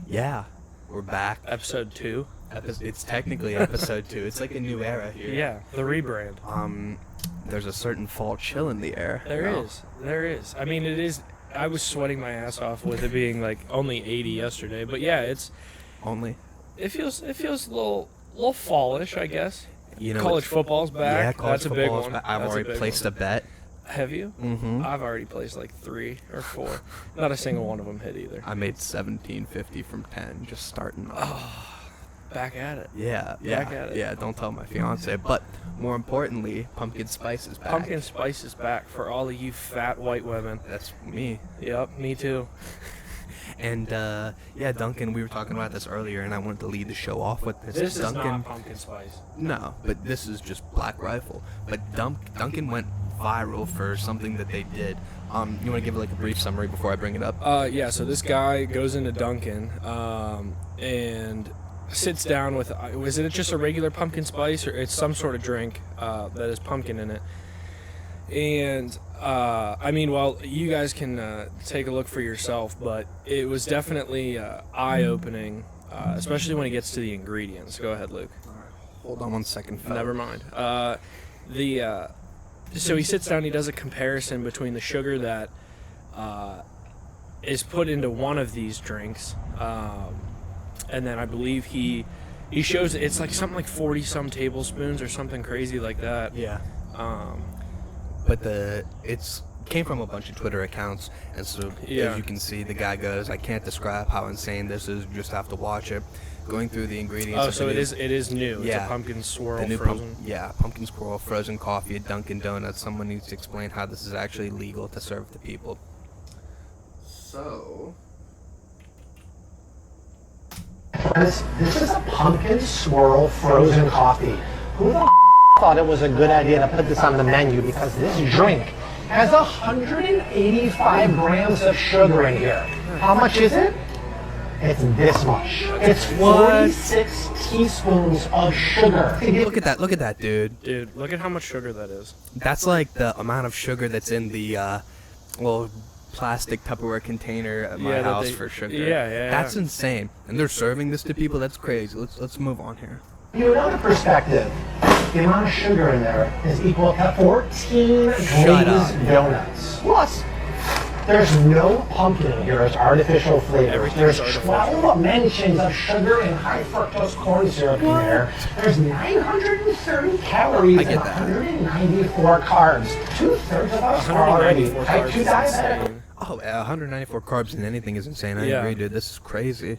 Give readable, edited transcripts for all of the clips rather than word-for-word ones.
Yeah, we're back. Episode 2. It's technically episode 2. It's like a new era here. Yeah, the rebrand. There's a certain fall chill in the air. There is. I mean, it is. I was sweating my ass off with it being like only 80 yesterday, but yeah, it feels a little fallish, I guess. You know, college football's back. Yeah, college That's a big football's one. back. I've already placed a bet. Have you? Mm-hmm. I've already placed like 3 or 4. Not a single one of them hit either. I made $17.50 from 10 just starting off. Oh, back at it. Yeah. Back at it. Yeah, don't tell my fiance. But more importantly, pumpkin spice is back. Pumpkin spice is back for all of you fat white women. That's me. Yep, me too. And yeah, Dunkin, we were talking about this earlier, and I wanted to lead the show off with this. This Dunkin, is not pumpkin spice. No, but this is just Black Rifle. But Dunkin went viral for something that they did. You want to give like a brief summary before I bring it up? Yeah. So this guy goes into Dunkin, and sits down with. Was it just a regular pumpkin spice, or it's some sort of drink that has pumpkin in it? And I mean, well, you guys can take a look for yourself, but it was definitely eye-opening, especially when it gets to the ingredients. Go ahead, Luke. All right, hold on one second, fella. Never mind. So he sits down, he does a comparison between the sugar that is put into one of these drinks, and then I believe he shows it's like something like 40-some tablespoons or something crazy like that. Yeah. But it's came from a bunch of Twitter accounts, and so as you can see, the guy goes, "I can't describe how insane this is. You just have to watch it." Going through the ingredients. Oh, so it is new. Yeah. It's a pumpkin swirl the new frozen. Pumpkin swirl frozen coffee at Dunkin Donuts. Someone needs to explain how this is actually legal to serve to people. So. This is a pumpkin swirl frozen coffee. Who the thought it was a good idea to put this on the menu, because this drink has 185 grams of sugar in here. How much is it? It's this much. It's 46 teaspoons of sugar. Look at that, dude. Dude, look at how much sugar that is. That's like the amount of sugar that's in the little plastic Tupperware container at my house for sugar. Yeah. That's insane. And they're serving this to people. That's crazy. Let's move on here. You know, another perspective, the amount of sugar in there is equal to 14 glazed donuts. Plus, there's no pumpkin in here as artificial flavors. There's 12 mentions of sugar and high fructose corn syrup in there. There's 930 calories and 194 carbs. 2/3 of us are already type 2 diabetic. Oh, 194 carbs in anything is insane. I agree, dude. This is crazy.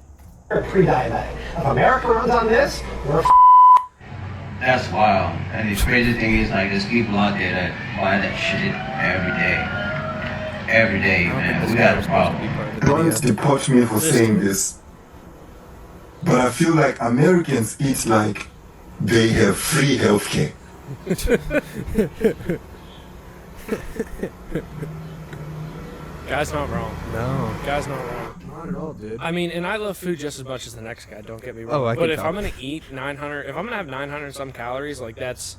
We're pre-diabetic. If America runs on this, we're That's wild. And the crazy thing is, like, there's people out there that buy that shit every day. Every day, man. We got a problem. Don't deport me for saying this, but I feel like Americans eat like they have free healthcare. Guy's not wrong. No. Guy's not wrong. Not at all, dude. I mean, and I love food just as much as the next guy, don't get me wrong. But if I'm going to eat 900, if I'm going to have 900 and some calories, like, that's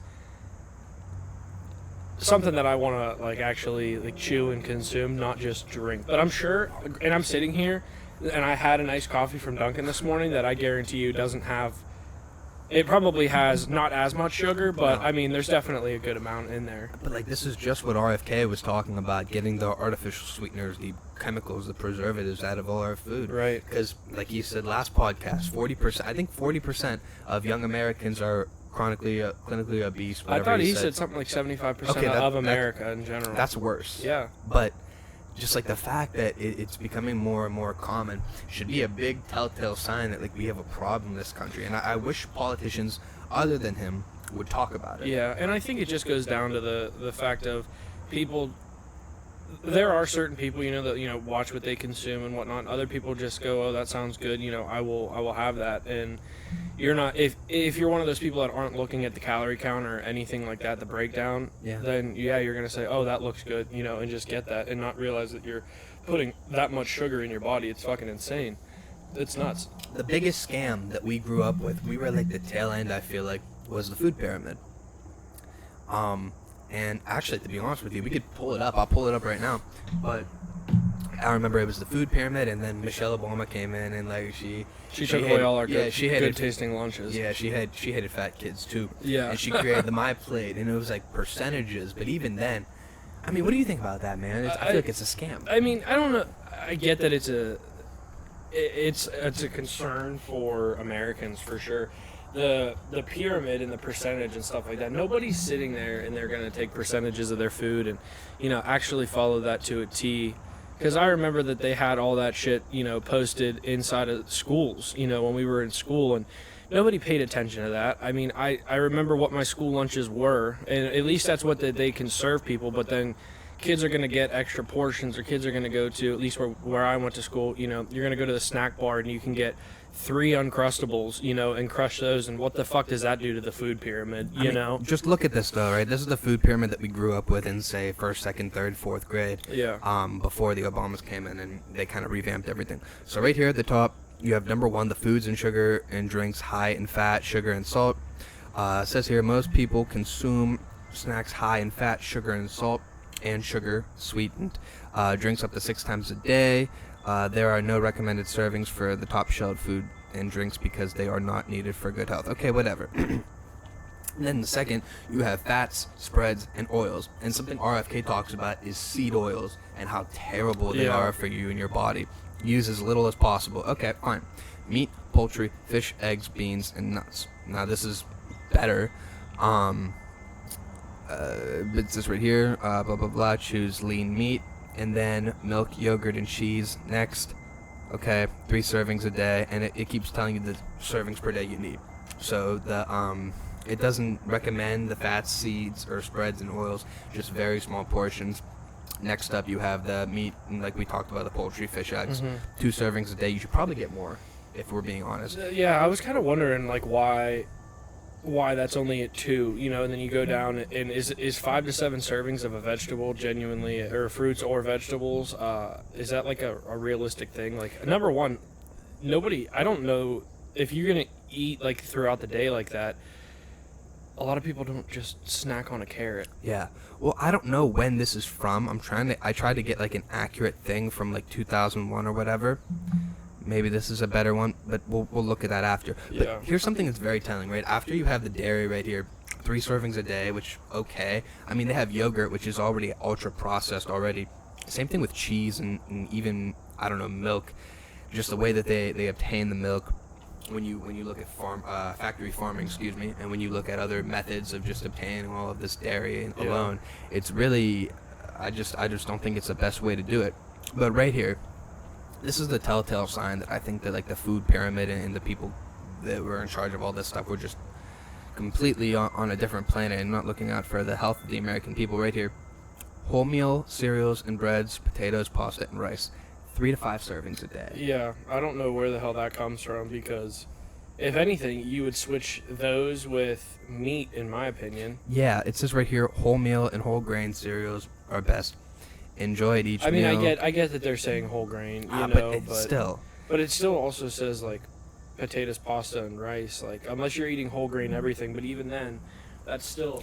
something that I want to, like, actually, like, chew and consume, not just drink. But I'm sure, and I'm sitting here, and I had a nice coffee from Dunkin' this morning that I guarantee you doesn't have, it probably has not as much sugar, but, I mean, there's definitely a good amount in there. But, like, this is just what RFK was talking about, getting the artificial sweeteners, the chemicals, the preservatives out of all our food. Right. Because, like you said last podcast, 40%, I think 40% of young Americans are clinically obese. I thought he said something like 75% of America in general. That's worse. Yeah. But just like the fact that it's becoming more and more common should be a big telltale sign that, like, we have a problem in this country. And I wish politicians other than him would talk about it. Yeah, and I think it just goes down to the fact of people. There are certain people, that watch what they consume and whatnot. Other people just go, "Oh, that sounds good. I will have that." And you're not. If you're one of those people that aren't looking at the calorie count or anything like that, the breakdown, then you're gonna say, "Oh, that looks good," and just get that and not realize that you're putting that much sugar in your body. It's fucking insane. It's nuts. The biggest scam that we grew up with, we were like the tail end, I feel like, was the food pyramid. And actually, to be honest with you, we could pull it up. I'll pull it up right now. But I remember it was the food pyramid, and then Michelle Obama came in and like she took away all our good hated tasting lunches. Yeah, she hated fat kids too. Yeah. And she created the My Plate, and it was like percentages. But even then, I mean, what do you think about that, man? I feel like it's a scam. I mean, I don't know. I get that it's a concern for Americans for sure. The pyramid and the percentage and stuff like that. Nobody's sitting there and they're gonna take percentages of their food and actually follow that to a T. Because I remember that they had all that shit posted inside of schools when we were in school, and nobody paid attention to that. I mean, I remember what my school lunches were, and at least that's what they can serve people. But then kids are going to get extra portions, or kids are going to go to, at least where I went to school, you're going to go to the snack bar and you can get 3 Uncrustables, and crush those. And what the fuck does that do to the food pyramid, I mean, just look at this though, right? This is the food pyramid that we grew up with in, say, 1st, 2nd, 3rd, 4th grade. Yeah. Before the Obamas came in and they kind of revamped everything. So right here at the top, you have number 1, the foods and sugar and drinks high in fat, sugar, and salt. It says here, most people consume snacks high in fat, sugar, and salt, and sugar, sweetened. Drinks up to 6 times a day. There are no recommended servings for the top shelved food and drinks because they are not needed for good health. Okay, whatever. And then the second, you have fats, spreads, and oils. And something RFK talks about is seed oils and how terrible they are for you and your body. Use as little as possible. Okay, fine. Meat, poultry, fish, eggs, beans, and nuts. Now this is better. It's this right here. Blah, blah, blah. Choose lean meat. And then milk, yogurt, and cheese next. Okay, 3 servings a day. And it keeps telling you the servings per day you need. So it doesn't recommend the fats, seeds, or spreads and oils. Just very small portions. Next up, you have the meat, and like we talked about, the poultry, fish, eggs. 2 servings a day. You should probably get more, if we're being honest. Yeah, I was kind of wondering, like, why that's only at 2, and then you go down, and is 5 to 7 servings of a vegetable genuinely, or fruits or vegetables, is that like a realistic thing? Like, number one, I don't know if you're going to eat, like, throughout the day like that. A lot of people don't just snack on a carrot. Yeah. Well, I don't know when this is from. I tried to get like an accurate thing from like 2001 or whatever. Maybe this is a better one, but we'll look at that after. Yeah. But here's something that's very telling, right? After you have the dairy right here, 3 servings a day, which, okay. I mean, they have yogurt, which is already ultra processed already. Same thing with cheese and even, I don't know, milk. Just the way that they obtain the milk. When you look at factory farming, and when you look at other methods of just obtaining all of this dairy alone, it's really, I just don't think it's the best way to do it. But right here, this is the telltale sign that I think that like the food pyramid and the people that were in charge of all this stuff were just completely on a different planet and not looking out for the health of the American people. Right here, wholemeal cereals and breads, potatoes, pasta, and rice. 3 to 5 servings a day. Yeah, I don't know where the hell that comes from, because if anything, you would switch those with meat, in my opinion. Yeah, it says right here, wholemeal and whole grain cereals are best. Enjoy it each meal. I mean, I get that they're saying whole grain, but still. But it still also says like potatoes, pasta, and rice. Like, unless you're eating whole grain everything, but even then, that's still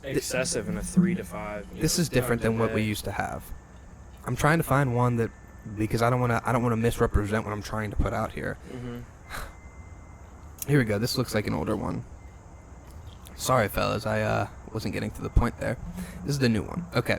excessive in a 3 to 5. This is different than what we used to have. I'm trying to find one that, because I don't want to misrepresent what I'm trying to put out here. Here we go. This looks like an older one. Sorry, fellas, I wasn't getting to the point there. This is the new one. Okay.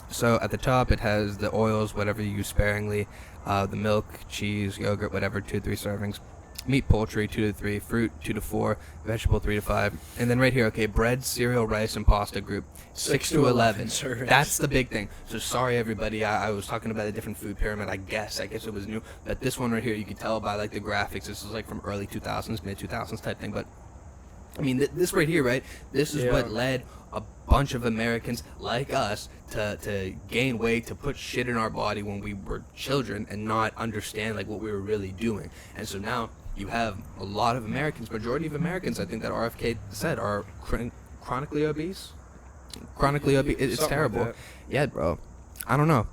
So at the top, it has the oils, whatever you use sparingly, the milk, cheese, yogurt, whatever, 2 to 3 servings. Meat, poultry, 2 to 3. Fruit, 2 to 4. Vegetable, 3 to 5. And then right here, okay, bread, cereal, rice, and pasta group, 6 to 11 servings. That's the big thing. So sorry, everybody. I was talking about a different food pyramid. I guess it was new. But this one right here, you can tell by like the graphics. This is like from early 2000s, mid 2000s type thing. But I mean, this right here, right? This is what led a bunch of Americans like us to gain weight, to put shit in our body when we were children and not understand like what we were really doing. And so now you have a lot of Americans, majority of Americans, I think that RFK said, are chronically obese. Chronically obese. It's Something terrible. like Yeah, bro. I don't know.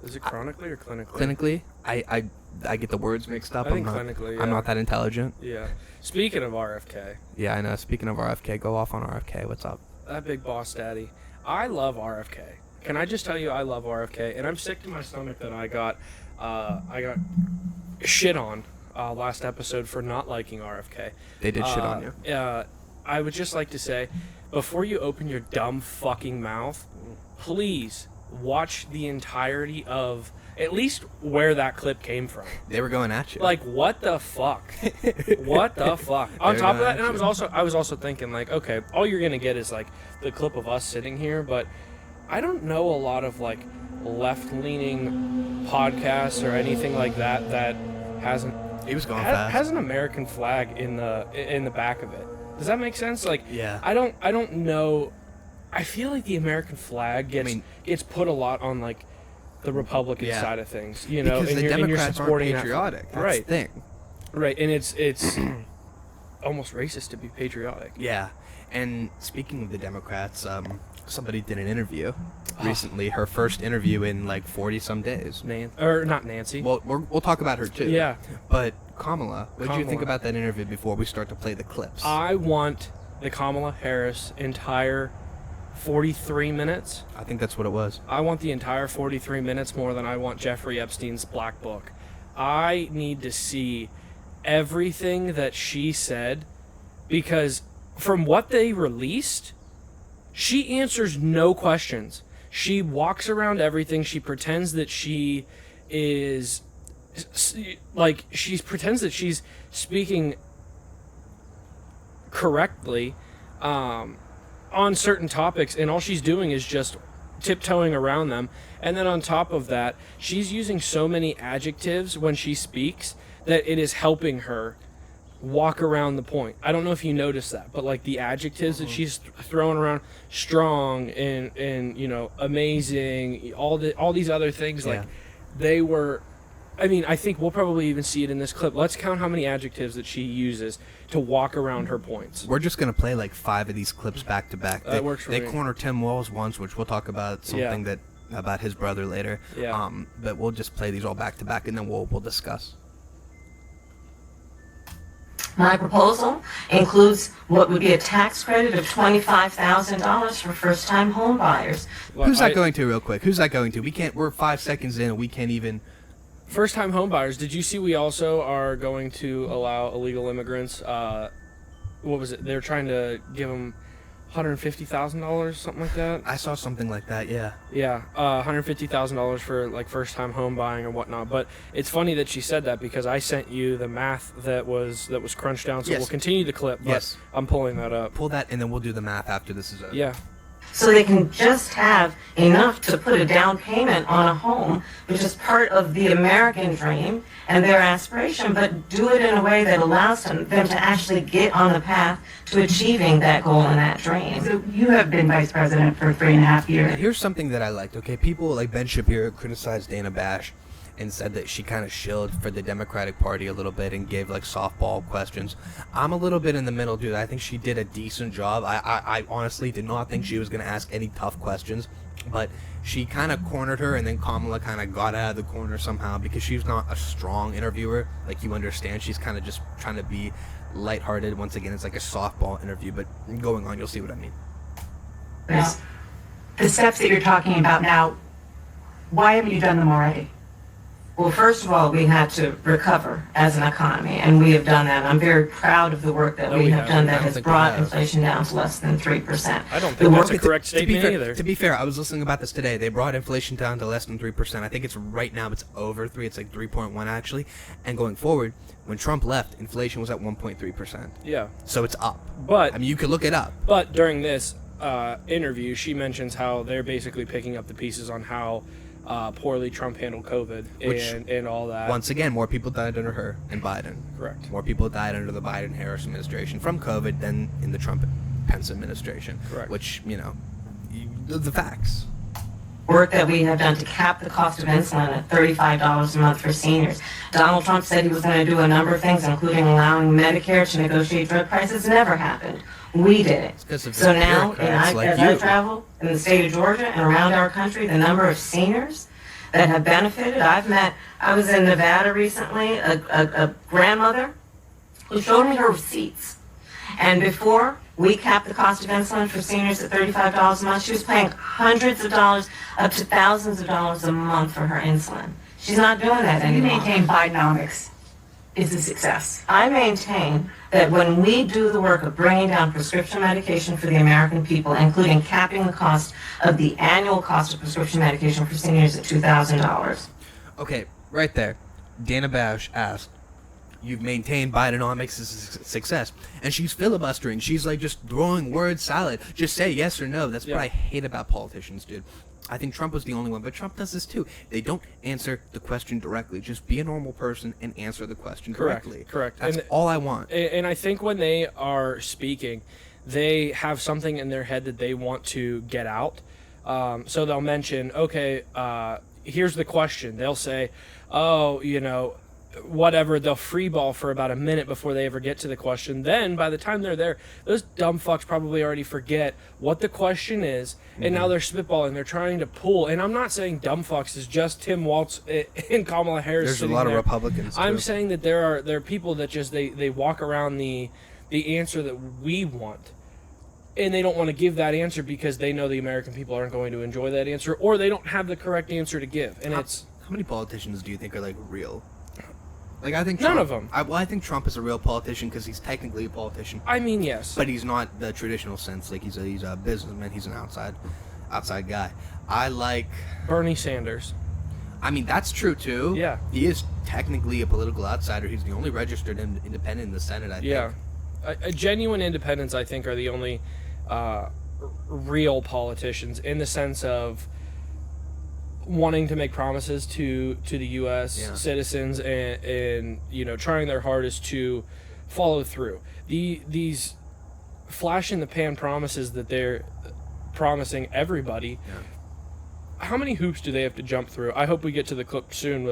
Is it chronically or clinically? Clinically, I get the words mixed up. I think clinically, I'm not that intelligent. Yeah. Speaking of RFK. Yeah, I know. Speaking of RFK, go off on RFK. What's up? That big boss daddy. I love RFK. Can I just tell you I love RFK, and I'm sick to my stomach that I got shit on last episode for not liking RFK. They did shit on you. I would just like to say, before you open your dumb fucking mouth, please watch the entirety of at least where that clip came from. They were going at you. Like, what the fuck? What the fuck? On top of that, and I was also thinking, like, okay, all you're gonna get is like the clip of us sitting here, but I don't know a lot of like left-leaning podcasts or anything like that that hasn't. He was going fast. Has an American flag in the back of it. Does that make sense? Like, yeah. I don't know. I feel like the American flag gets put a lot on like the Republican side of things, you know, because the Democrats aren't patriotic. That's right? The thing. Right, and it's almost racist to be patriotic. Yeah, and speaking of the Democrats, somebody did an interview recently. Her first interview in like 40-some days. Not Nancy. Well, we'll talk about her too. Yeah. But Kamala, what did you think about that interview before we start to play the clips? I want the Kamala Harris entire 43 minutes. I think that's what it was. I want the entire 43 minutes more than I want Jeffrey Epstein's Black Book. I need to see everything that she said, because from what they released, she answers no questions. She walks around everything. She pretends that she is like, she pretends that she's speaking correctly on certain topics, and all she's doing is just tiptoeing around them. And then on top of that, she's using so many adjectives when she speaks that it is helping her walk around the point. I don't know if you noticed that, but like the adjectives that she's throwing around, strong and you know, amazing, all these other things, like they were. I mean, I think we'll probably even see it in this clip. Let's count how many adjectives that she uses to walk around her points. We're just going to play like 5 of these clips back to back. That works for me. They cornered Tim Walz once, which we'll talk about something about his brother later. Yeah. But we'll just play these all back to back, and then we'll discuss. My proposal includes what would be a tax credit of $25,000 for first-time home buyers. Who's that going to, real quick? Who's that going to? We're 5 seconds in, and we can't even... First-time home buyers. Did you see we also are going to allow illegal immigrants? What was it? They're trying to give them $150,000, something like that. I saw something like that. Yeah. Yeah, $150,000 for like first-time home buying or whatnot. But it's funny that she said that, because I sent you the math that was crunched down. So we'll continue the clip. But yes. I'm pulling that up. Pull that, and then we'll do the math after this is over. Yeah. So they can just have enough to put a down payment on a home, which is part of the American dream and their aspiration, but do it in a way that allows them to actually get on the path to achieving that goal and that dream. So you have been vice president for 3.5 years. Here's something that I liked, okay? People like Ben Shapiro criticized Dana Bash and said that she kind of shilled for the Democratic Party a little bit and gave like softball questions. I'm a little bit in the middle, dude. I think she did a decent job. I honestly did not think she was going to ask any tough questions, but she kind of cornered her, and then Kamala kind of got out of the corner somehow, because she's not a strong interviewer. Like, you understand, she's kind of just trying to be lighthearted. Once again, it's like a softball interview, but going on, you'll see what I mean. Now, the steps that you're talking about now, why haven't you done them already? Well, first of all, we had to recover as an economy, and we have done that. I'm very proud of the work that we have done that has brought inflation down to less than 3%. I don't think that's a correct statement either. To be fair, I was listening about this today. They brought inflation down to less than 3%. I think it's right now it's over 3. It's like 3.1 actually. And going forward, when Trump left, inflation was at 1.3%. Yeah. So it's up. But I mean, you could look it up. But during this interview, she mentions how they're basically picking up the pieces on how poorly Trump handled COVID and all that. Once again, more people died under her and Biden. Correct. More people died under the Biden-Harris administration from COVID than in the Trump-Pence administration. Correct. Which, you know, the facts. Work that we have done to cap the cost of insulin at $35 a month for seniors. Donald Trump said he was going to do a number of things, including allowing Medicare to negotiate drug prices. Never happened. We did it. So now, as I travel in the state of Georgia and around our country, the number of seniors that have benefited. I was in Nevada recently, a grandmother who showed me her receipts. And before We capped the cost of insulin for seniors at $35 a month. She was paying hundreds of dollars, up to thousands of dollars a month for her insulin. She's not doing that You anymore. maintain Bidenomics is a success. I maintain that when we do the work of bringing down prescription medication for the American people, including capping the cost of the annual cost of prescription medication for seniors at $2,000. Okay, right there. Dana Bash asked, "You've maintained Bidenomics as a success," and she's filibustering. She's like just throwing word salad. Just say yes or no. That's what I hate about politicians, dude. I think Trump was the only one, but Trump does this too. They don't answer the question directly. Just be a normal person and answer the question directly. Correct. That's all I want. And I think when they are speaking, they have something in their head that they want to get out. So they'll mention, okay, here's the question. They'll say, oh, whatever, they'll free ball for about a minute before they ever get to the question. Then by the time they're there, those dumb fucks probably already forget what the question is, and now they're spitballing. They're trying to pull, and I'm not saying dumb fucks is just Tim Walz and Kamala Harris. There's a lot of Republicans. I'm too. saying that there are people that just they walk around the answer that we want, and they don't want to give that answer because they know the American people aren't going to enjoy that answer, or they don't have the correct answer to give. And how many politicians do you think are like real? Like, I think none Trump, of them. I think Trump is a real politician because he's technically a politician. I mean, yes, But he's not the traditional sense. Like, he's a businessman. He's an outside guy. I like Bernie Sanders. I mean, that's true too. Yeah. He is technically a political outsider. He's the only registered independent in the Senate, I think. A genuine independents, I think, are the only real politicians in the sense of wanting to make promises to the U.S. citizens and trying their hardest to follow through. These flash in the pan promises that they're promising everybody. Yeah. How many hoops do they have to jump through? I hope we get to the clip soon.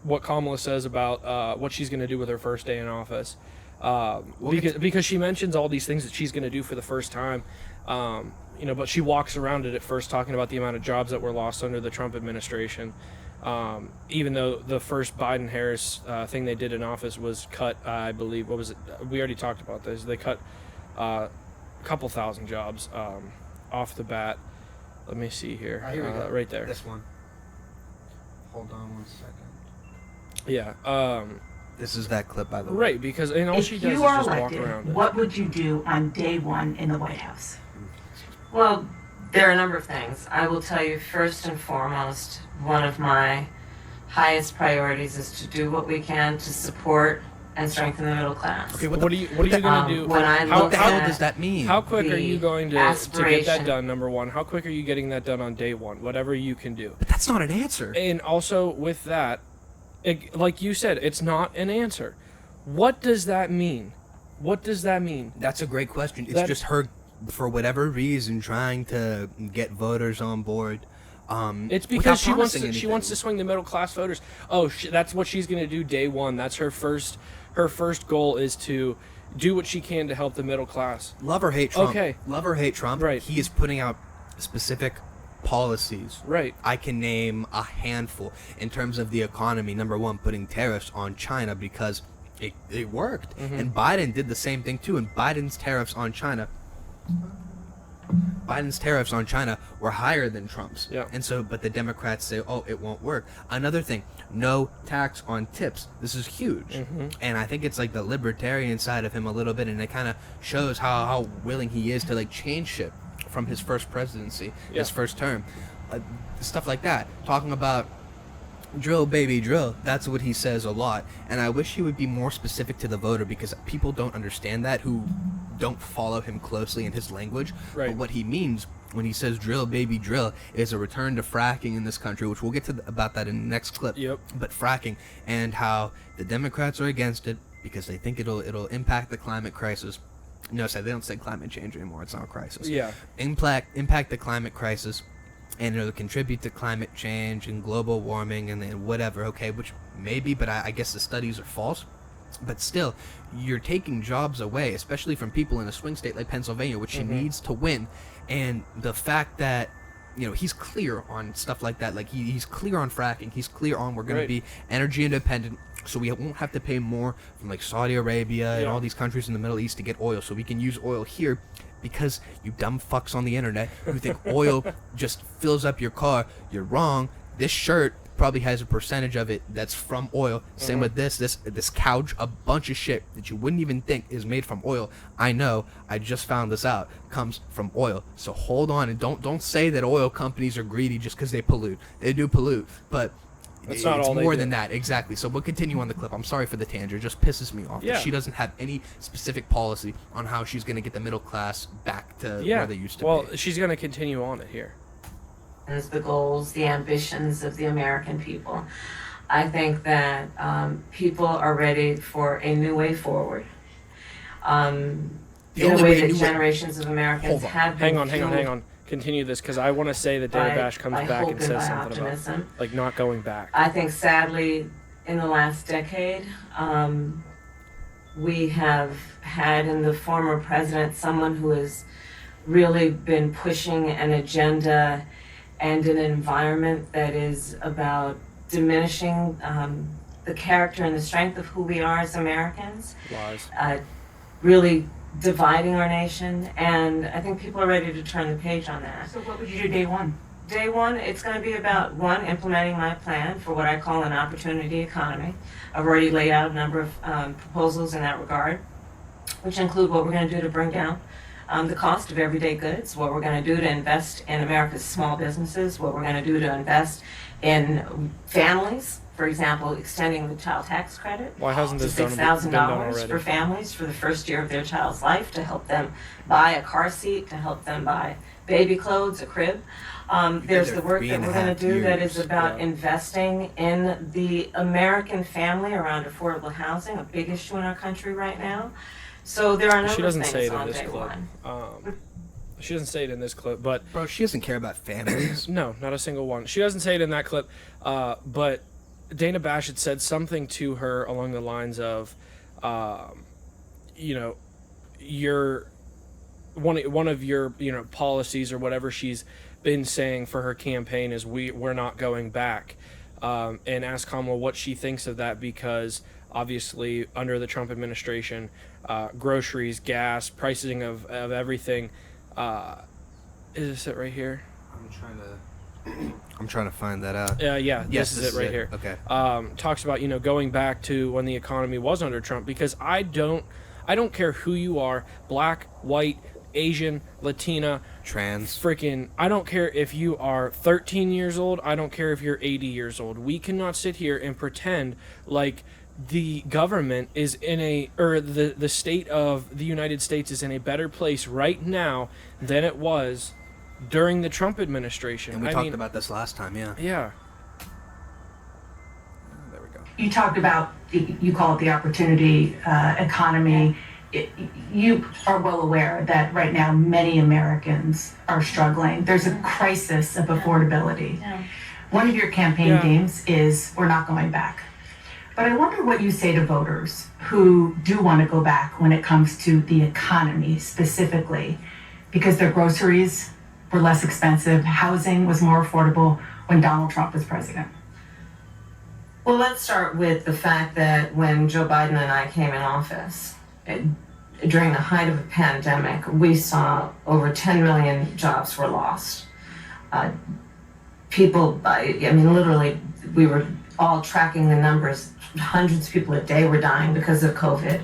What Kamala says about what she's going to do with her first day in office, because she mentions all these things that she's going to do for the first time. But she walks around it at first talking about the amount of jobs that were lost under the Trump administration. Even though the first Biden-Harris thing they did in office was cut, I believe, what was it? We already talked about this. They cut a couple thousand jobs off the bat. Let me see here. Here we go. Right there. This one. Hold on 1 second. Yeah. This is that clip, by the way. Right, because all If she does is you are just walk elected, around it. what would you do on day one in the White House? Well, there are a number of things. I will tell you, first and foremost, one of my highest priorities is to do what we can to support and strengthen the middle class. Okay, what are you going to do? When I What look the hell at does that mean? How quick are you going to get that aspiration. done, number one? How quick are you getting that done on day one? Whatever you can do. But that's not an answer. And also with that, like you said, it's not an answer. What does that mean? What does that mean? That's a great question. It's just her, for whatever reason, trying to get voters on board. It's because she wants anything. to swing the middle class voters. Oh, that's what she's going to do day one. That's her first goal is to do what she can to help the middle class. Love or hate Trump. Okay. Love or hate Trump. Right. He is putting out specific policies. Right. I can name a handful in terms of the economy. Number one, putting tariffs on China because it worked. Mm-hmm. And Biden did the same thing too. And Biden's tariffs on China were higher than Trump's. Yeah. And so, but the Democrats say, oh, it won't work. Another thing, no tax on tips. This is huge. Mm-hmm. And I think it's like the libertarian side of him a little bit, and it kind of shows how willing he is to like change shit from his first presidency, his first term. Stuff like that. Talking about drill, baby, drill. That's what he says a lot. And I wish he would be more specific to the voter because people don't understand that who don't follow him closely in his language. Right. But what he means when he says drill, baby, drill is a return to fracking in this country, which we'll get to about that in the next clip. Yep. But fracking and how the Democrats are against it because they think it'll impact the climate crisis. No, they don't say climate change anymore. It's not a crisis. Yeah. Impact the climate crisis. And it'll contribute to climate change and global warming and then whatever, okay, which maybe, but I guess the studies are false. But still, you're taking jobs away, especially from people in a swing state like Pennsylvania, which she needs to win. And the fact that, he's clear on stuff like that. Like, he's clear on fracking. He's clear on we're going to be energy independent, so we won't have to pay more from, like, Saudi Arabia and all these countries in the Middle East to get oil, so we can use oil here. because you dumb fucks on the internet who think oil just fills up your car. You're wrong. This shirt probably has a percentage of it that's from oil. Same with this couch, a bunch of shit that you wouldn't even think is made from oil. I know, I just found this out, comes from oil. So hold on, and don't say that oil companies are greedy just because they pollute. They do pollute, but it's more than that. Exactly. So we'll continue on the clip. I'm sorry for the tangent. It just pisses me off. Yeah. She doesn't have any specific policy on how she's going to get the middle class back to where they used to be. Well, she's going to continue on it here. The goals, the ambitions of the American people. I think that people are ready for a new way forward. In a way that generations of Americans have been. Hang on. Continue this, because I want to say that Dana Bash comes back and says something about, like, not going back. I think, sadly, in the last decade, we have had in the former president someone who has really been pushing an agenda and an environment that is about diminishing the character and the strength of who we are as Americans. Lies. Really dividing our nation, and I think people are ready to turn the page on that. So what would you do day one? Day one, it's going to be about, one, implementing my plan for what I call an opportunity economy. I've already laid out a number of proposals in that regard, which include what we're going to do to bring down the cost of everyday goods, what we're going to do to invest in America's small businesses, what we're going to do to invest in families, for example, extending the child tax credit Why hasn't this to been done $6,000 already? for families for the first year of their child's life, to help them buy a car seat, to help them buy baby clothes, a crib. There's the work that we're going to do that is about investing in the American family around affordable housing, a big issue in our country right now. So there are a number of things on day one. She doesn't say it in this clip, but Bro, she doesn't care about families. no, not a single one. She doesn't say it in that clip, but Dana Bash had said something to her along the lines of, your one of your policies or whatever she's been saying for her campaign is we're not going back, and asked Kamala what she thinks of that, because obviously under the Trump administration, groceries, gas, pricing of everything. Is this it right here? I'm trying to find that out. Yeah, Yes, this is it right here. Okay. Talks about going back to when the economy was under Trump, because I don't care who you are, black, white, Asian, Latina, Trans. freaking, I don't care if you are 13 years old, I don't care if you're 80 years old. We cannot sit here and pretend like the government is the state of the United States is in a better place right now than it was during the Trump administration. And we talked about this last time, yeah. Yeah. There we go. You talked about, you call it the opportunity economy. You are well aware that right now many Americans are struggling. There's a crisis of affordability. Yeah. One of your campaign themes is we're not going back. But I wonder what you say to voters who do want to go back when it comes to the economy specifically, because their groceries were less expensive, housing was more affordable when Donald Trump was president. Well, let's start with the fact that when Joe Biden and I came in office, during the height of the pandemic, we saw over 10 million jobs were lost. Literally, we were all tracking the numbers. Hundreds of people a day were dying because of COVID.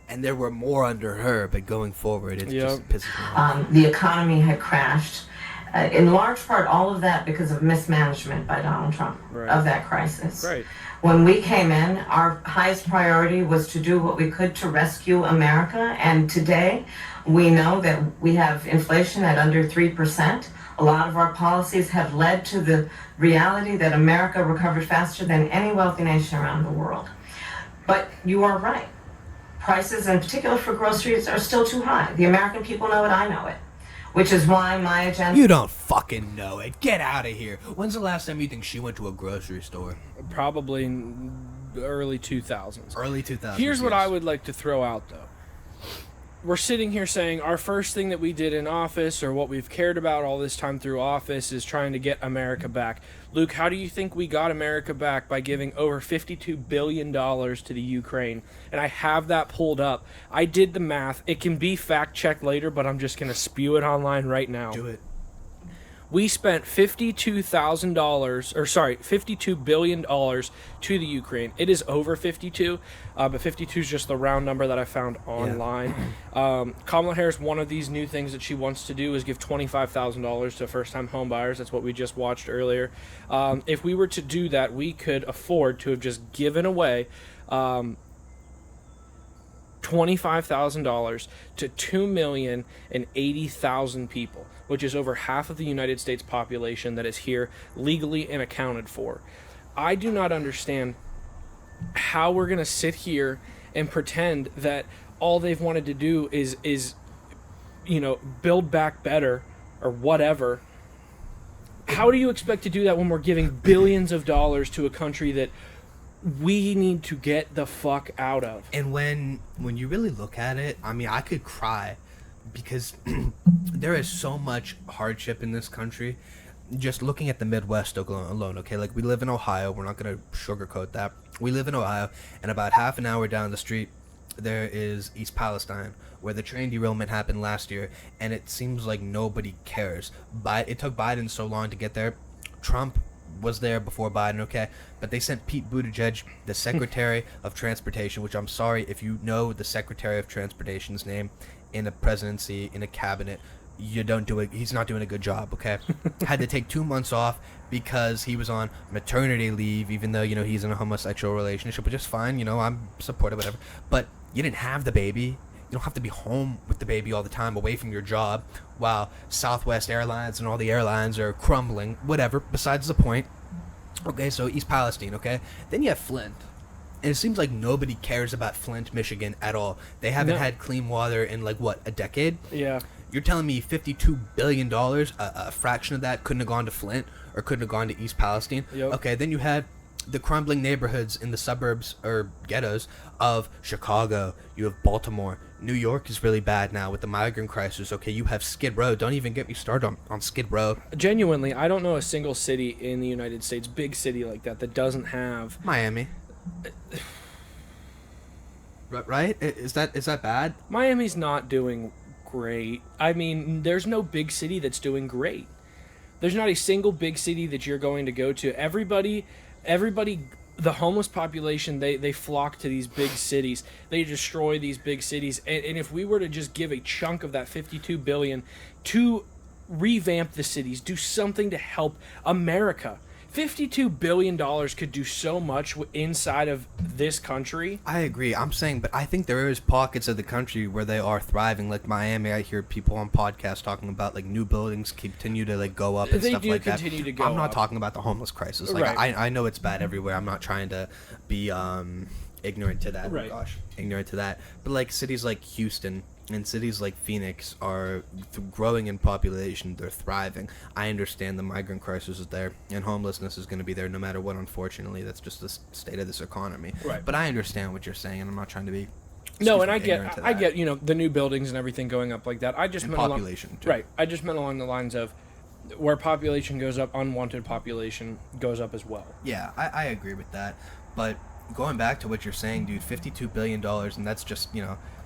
And there were more under her, but going forward, it just pisses me off. The economy had crashed. In large part, all of that because of mismanagement by Donald Trump of that crisis. Right. When we came in, our highest priority was to do what we could to rescue America. And today, we know that we have inflation at under 3%. A lot of our policies have led to the reality that America recovered faster than any wealthy nation around the world. But you are right. Prices, in particular for groceries, are still too high. The American people know it, I know it. Which is why my agenda... You don't fucking know it. Get out of here. When's the last time you think she went to a grocery store? Probably in early 2000s. Early 2000s. Here's what I would like to throw out, though. we're sitting here saying our first thing that we did in office, or what we've cared about all this time through office, is trying to get America back. Luke, how do you think we got America back? By giving over $52 billion to the Ukraine. And I have that pulled up. I did the math. It can be fact-checked later, but I'm just going to spew it online right now. Do it. We spent $52 billion to the Ukraine. It is over 52, but 52 is just the round number that I found online. Yeah. Kamala Harris, one of these new things that she wants to do is give $25,000 to first-time home buyers. That's what we just watched earlier. If we were to do that, we could afford to have just given away $25,000 to 2,080,000 people, which is over half of the United States population that is here legally and accounted for. I do not understand how we're going to sit here and pretend that all they've wanted to do is build back better or whatever. How do you expect to do that when we're giving billions of dollars to a country that we need to get the fuck out of? And when you really look at it, I mean, I could cry because there is so much hardship in this country. Just looking at the Midwest alone, okay? Like, we live in Ohio. We're not going to sugarcoat that. We live in Ohio, and about half an hour down the street, there is East Palestine, where the train derailment happened last year, and it seems like nobody cares. It took Biden so long to get there. Trump was there before Biden, okay? But they sent Pete Buttigieg, the Secretary of Transportation, which I'm sorry if you know the Secretary of Transportation's name in a presidency, in a cabinet, you don't do it. He's not doing a good job, okay? Had to take 2 months off because he was on maternity leave, even though, he's in a homosexual relationship, which is fine, I'm supportive, whatever. But you didn't have the baby. You don't have to be home with the baby all the time, away from your job, while Southwest Airlines and all the airlines are crumbling, whatever, besides the point. Okay, so East Palestine, okay? Then you have Flint. And it seems like nobody cares about Flint, Michigan at all. They haven't had clean water in, a decade? Yeah. You're telling me $52 billion, a fraction of that couldn't have gone to Flint or couldn't have gone to East Palestine? Yep. Okay, then you had the crumbling neighborhoods in the suburbs or ghettos of Chicago. You have Baltimore. New York is really bad now with the migrant crisis. Okay, you have Skid Row. Don't even get me started on Skid Row. Genuinely, I don't know a single city in the United States, big city like that doesn't have... Miami. Right? Is that bad? Miami's not doing great. I mean, there's no big city that's doing great. There's not a single big city that you're going to go to. Everybody, the homeless population, they flock to these big cities. They destroy these big cities. And if we were to just give a chunk of that $52 billion to revamp the cities, do something to help America, $52 billion could do so much inside of this country. I agree. I'm saying, but I think there is pockets of the country where they are thriving. Like Miami, I hear people on podcasts talking about new buildings continue to go up and stuff like that. They do continue to go up. I'm not talking about the homeless crisis. Right. I know it's bad everywhere. I'm not trying to be ignorant to that. Right. Oh gosh, ignorant to that. But cities like Houston and cities like Phoenix are growing in population. They're thriving. I understand the migrant crisis is there, and homelessness is going to be there no matter what, unfortunately. That's just the state of this economy. Right. But I understand what you're saying, and I'm not trying to be... No, and I get the new buildings and everything going up like that. I just and meant population, too. Right. I just meant along the lines of where population goes up, unwanted population goes up as well. Yeah, I agree with that. But going back to what you're saying, dude, $52 billion, and that's just,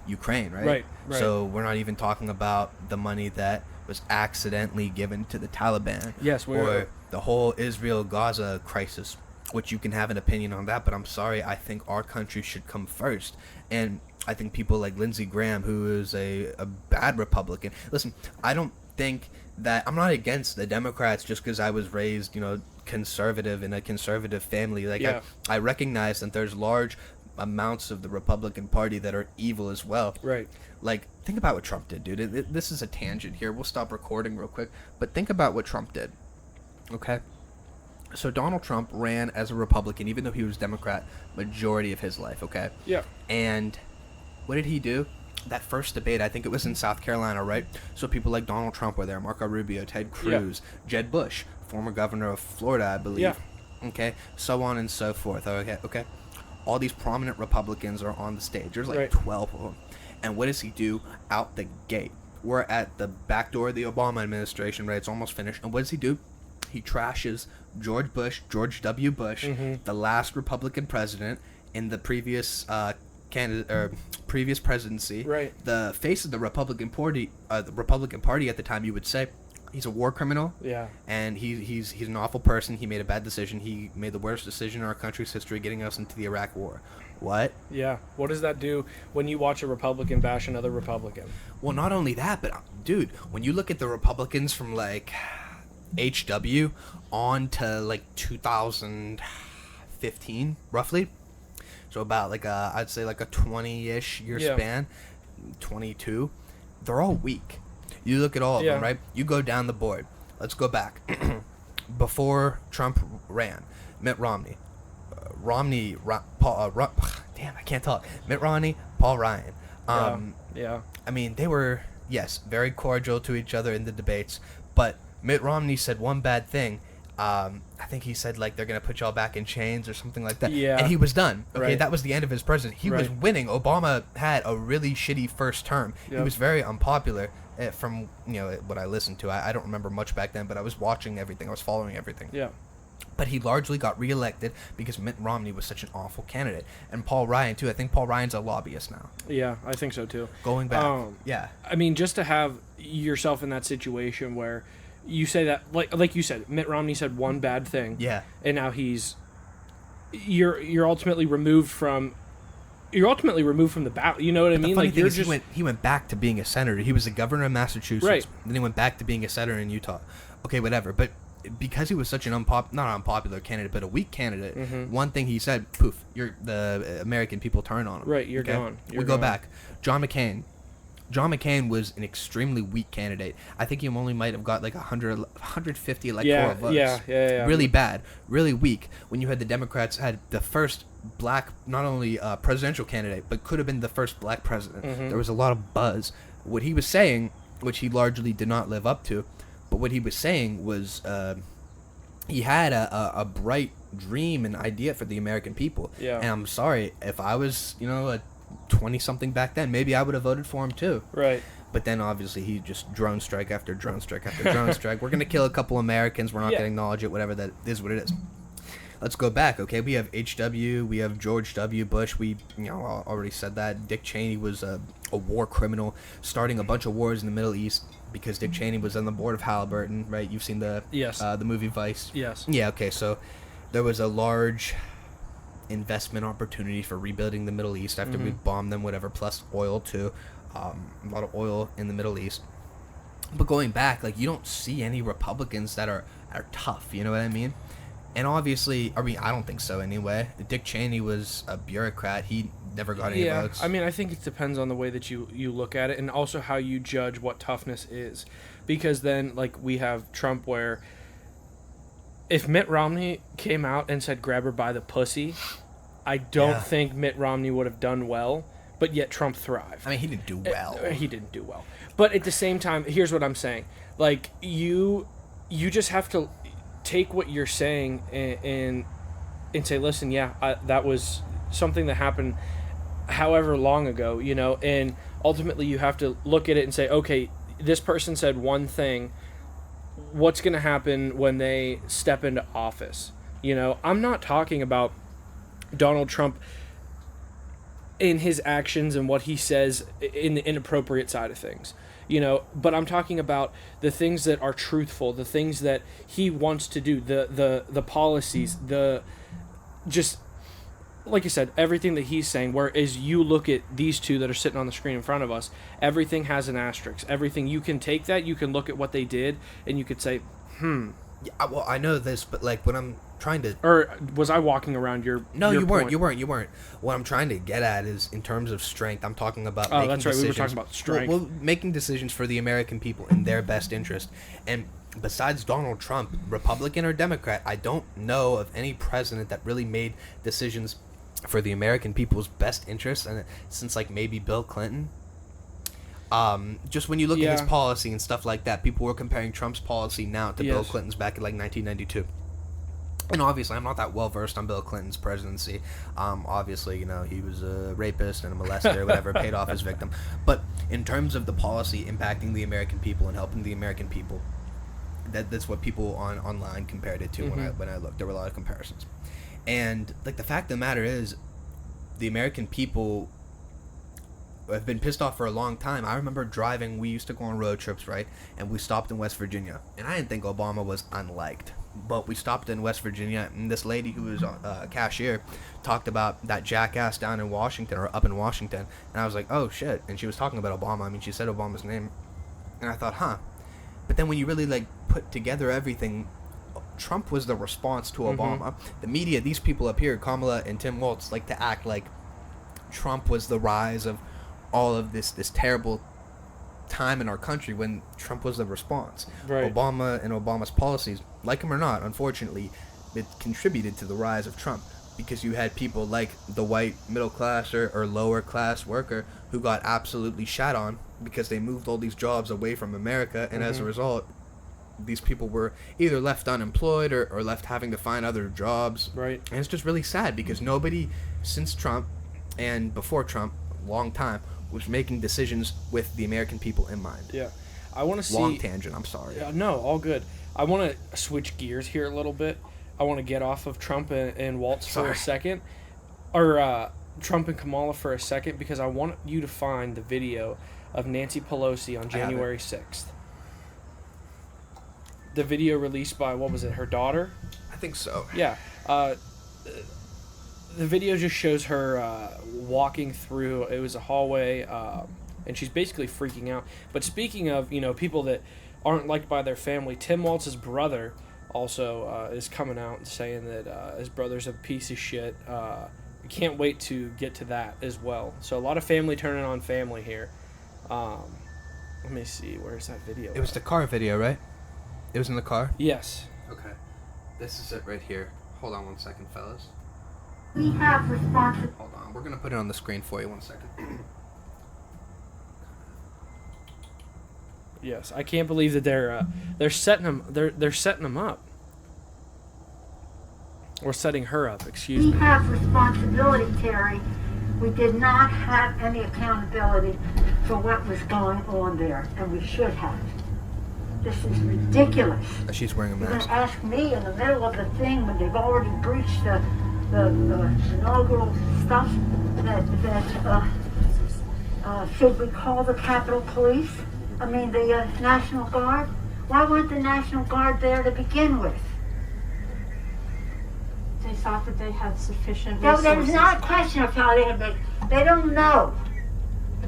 Ukraine, right? Right. So we're not even talking about the money that was accidentally given to the Taliban. Yes, or the whole Israel-Gaza crisis, which you can have an opinion on that, but I'm sorry, I think our country should come first. And I think people like Lindsey Graham, who is a bad Republican. Listen, I don't think that... I'm not against the Democrats just because I was raised, conservative in a conservative family. I recognize that there's large amounts of the Republican Party that are evil as well. Right. Think about what Trump did, dude. This is a tangent here. We'll stop recording real quick. But think about what Trump did. Okay? So Donald Trump ran as a Republican, even though he was Democrat majority of his life, okay? Yeah. And what did he do? That first debate, I think it was in South Carolina, right? So people like Donald Trump were there, Marco Rubio, Ted Cruz, Jeb Bush, former governor of Florida, I believe. Yeah. Okay? So on and so forth. Okay? all these prominent Republicans are on the stage. There's like 12 of them. And what does he do out the gate? We're at the back door of the Obama administration, right? It's almost finished. And what does he do? He trashes George W. Bush, the last Republican president in the previous previous presidency. Right. The face of the Republican Party at the time, you would say. He's a war criminal. Yeah. And he's an awful person. He made a bad decision. He made the worst decision in our country's history, getting us into the Iraq War. What? Yeah. What does that do when you watch a Republican bash another Republican? Well, not only that, but dude, when you look at the Republicans from like HW on to like 2015, roughly, so about like I'd say like a 20-ish year span, 22, they're all weak. You look at all of them, right? You go down the board. Let's go back. Before Trump ran, Mitt Romney, damn, I can't talk. Mitt Romney, Paul Ryan. Yeah. I mean, they were, yes, very cordial to each other in the debates, but Mitt Romney said one bad thing. I think he said, like, they're going to put y'all back in chains or something like that. Yeah. And he was done. Okay, right. That was the end of his presidency. He was winning. Obama had a really shitty first term. Yep. He was very unpopular from, what I listened to. I don't remember much back then, but I was watching everything. I was following everything. Yeah. But he largely got reelected because Mitt Romney was such an awful candidate. And Paul Ryan, too. I think Paul Ryan's a lobbyist now. Yeah, I think so, too. Going back. Yeah. I mean, just to have yourself in that situation where you say that, like you said, Mitt Romney said one bad thing. Yeah. And now you're ultimately removed from the ballot. You know what I mean? Like, he went back to being a senator. He was the governor of Massachusetts. Right. Then he went back to being a senator in Utah. Okay, whatever. But because he was such an not unpopular candidate, but a weak candidate, one thing he said, poof, the American people turn on him. Right, you're gone. We go back. John McCain. John McCain was an extremely weak candidate. I think he only might have got like 150 electoral votes. Yeah. Really bad, really weak. When you had the Democrats had the first black, not only presidential candidate, but could have been the first black president. There was a lot of buzz. What he was saying, which he largely did not live up to, but what he was saying was he had a bright dream and idea for the American people. Yeah. And I'm sorry, if I was, a 20-something back then, maybe I would have voted for him too. Right. But then obviously he just drone strike after drone strike after drone strike. We're gonna kill a couple Americans. We're not gonna acknowledge it. Whatever, that is what it is. Let's go back. Okay, we have HW. We have George W. Bush. We already said that. Dick Cheney was a war criminal, starting a bunch of wars in the Middle East because Dick Cheney was on the board of Halliburton. Right? You've seen the movie Vice. Yes. Yeah. Okay. So there was a large investment opportunity for rebuilding the Middle East after we bombed them, whatever, plus oil too. A lot of oil in the Middle East. But going back, like, you don't see any Republicans that are tough, you know what I mean? And obviously, I don't think so anyway. Dick Cheney was a bureaucrat. He never got any votes. I mean, I think it depends on the way that you look at it, and also how you judge what toughness is. Because then, like, we have Trump, where if Mitt Romney came out and said, grab her by the pussy, I don't think Mitt Romney would have done well, but yet Trump thrived. I mean, he didn't do well. He didn't do well. But at the same time, here's what I'm saying. Like, you just have to take what you're saying and say, listen, that was something that happened however long ago, and ultimately you have to look at it and say, okay, this person said one thing. What's going to happen when they step into office? I'm not talking about Donald Trump in his actions and what he says in the inappropriate side of things, but I'm talking about the things that are truthful, the things that he wants to do, the policies, just like I said, everything that he's saying, whereas you look at these two that are sitting on the screen in front of us, everything has an asterisk. Everything, you can take that, you can look at what they did, and you could say, Yeah, well, I know this, but like when I'm trying to... Or was I walking around your No, your you point? weren't. What I'm trying to get at is in terms of strength, I'm talking about making that's right, decisions. we were talking about strength. Well, making decisions for the American people in their best interest. And besides Donald Trump, Republican or Democrat, I don't know of any president that really made decisions for the American people's best interest, and since like maybe Bill Clinton. Just when you look at his policy and stuff like that, people were comparing Trump's policy now to Bill Clinton's back in like 1992. And obviously, I'm not that well versed on Bill Clinton's presidency. Obviously, you know, he was a rapist and a molester, whatever, paid off his victim. But in terms of the policy impacting the American people and helping the American people, that's what people online compared it to when I looked. There were a lot of comparisons. And like the fact of the matter is, the American people have been pissed off for a long time. I remember driving. We used to go on road trips, right? And we stopped in West Virginia. And I didn't think Obama was unliked. But we stopped in West Virginia, and this lady who was a cashier talked about that jackass down in Washington, or up in Washington. And I was like, oh, shit. And she was talking about Obama. I mean, she said Obama's name. And I thought, huh. But then when you really, like, put together everything, Trump was the response to Obama. The media, these people up here, Kamala and Tim Walz, like to act like Trump was the rise of all of this terrible time in our country, when Trump was the response. Right. Obama and Obama's policies, like him or not, unfortunately, it contributed to the rise of Trump, because you had people like the white middle class or lower class worker who got absolutely shat on because they moved all these jobs away from America, and as a result, these people were either left unemployed or left having to find other jobs. Right. And it's just really sad, because nobody since Trump and before Trump, long time, was making decisions with the American people in mind. Yeah. I want to see... Long tangent, I'm sorry. No, all good. I want to switch gears here a little bit. I want to get off of Trump and Walz for a second. Or Trump and Kamala for a second, because I want you to find the video of Nancy Pelosi on January 6th. The video released by, what was it, her daughter? I think so. Yeah. The video just shows her walking through, it was a hallway, and she's basically freaking out. But speaking of, you know, people that aren't liked by their family, Tim Walz's brother also is coming out and saying that his brother's a piece of shit. I can't wait to get to that as well. So a lot of family turning on family here. Let me see, where's that video? It was the car video, right? It was in the car? Yes. Okay. This is it right here. Hold on one second, fellas. We have responsibility. Hold on. We're going to put it on the screen for you. 1 second. Yes, I can't believe that they're setting them. They're setting them up. Or setting her up. Excuse We me. have responsibility, Terry. We did not have any accountability for what was going on there, and we should have. This is ridiculous. She's wearing a You're going mask. to ask me in the middle of the thing when they've already breached the inaugural stuff that should we call the Capitol Police? I mean the National Guard? Why weren't the National Guard there to begin with? They thought that they had sufficient No, resources. there's not a question of how they don't know.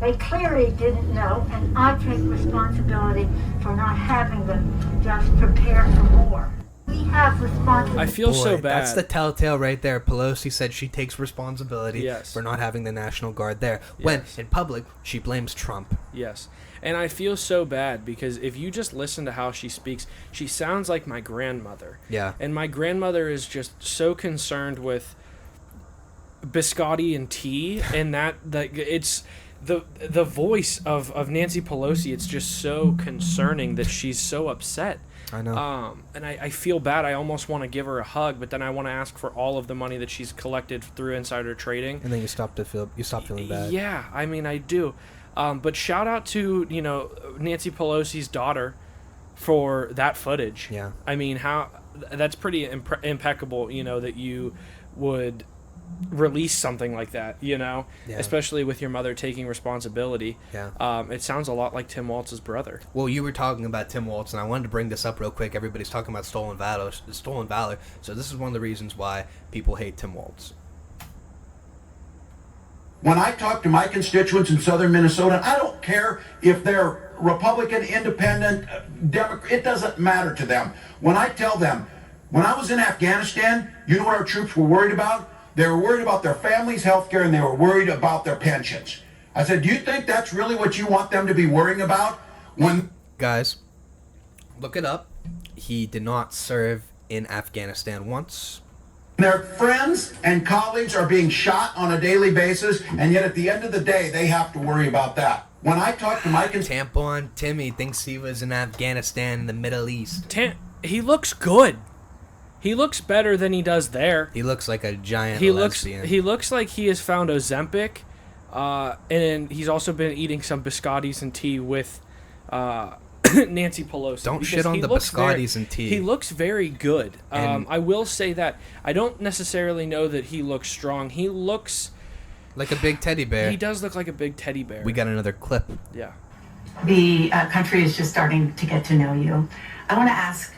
They clearly didn't know, and I take responsibility for not having them just prepare for more. We have responsibility. I feel so Boy, bad. That's the telltale right there. Pelosi said she takes responsibility Yes. for not having the National Guard there. When, Yes. in public, she blames Trump. Yes. And I feel so bad because if you just listen to how she speaks, she sounds like my grandmother. Yeah. And my grandmother is just so concerned with biscotti and tea, and that it's the voice of Nancy Pelosi. It's just so concerning that she's so upset. I know. And I feel bad. I almost want to give her a hug, but then I want to ask for all of the money that she's collected through insider trading. And then you stop feeling bad. Yeah, I mean, I do. But shout out to, Nancy Pelosi's daughter for that footage. Yeah. I mean, that's pretty impeccable, that you would release something like that, Yeah. especially with your mother taking responsibility. Yeah. It sounds a lot like Tim Walz's brother. Well, you were talking about Tim Walz, and I wanted to bring this up real quick. Everybody's talking about stolen valor. So this is one of the reasons why people hate Tim Walz. When I talk to my constituents in southern Minnesota, I don't care if they're Republican, Independent, Democrat, it doesn't matter to them. When I tell them, when I was in Afghanistan, you know what our troops were worried about? They were worried about their families' health care, and they were worried about their pensions. I said, do you think that's really what you want them to be worrying about? Guys, look it up. He did not serve in Afghanistan once. Their friends and colleagues are being shot on a daily basis, and yet at the end of the day, they have to worry about that. When I talk to my Tampon Timmy thinks he was in Afghanistan in the Middle East. He looks good. He looks better than he does there. He looks like a giant He lesbian. looks like he has found Ozempic, and he's also been eating some biscottis and tea with Nancy Pelosi. Don't shit on the biscottis and tea. He looks very good. I will say that. I don't necessarily know that he looks strong. He looks like a big teddy bear. He does look like a big teddy bear. We got another clip. Yeah. The country is just starting to get to know you. I want to ask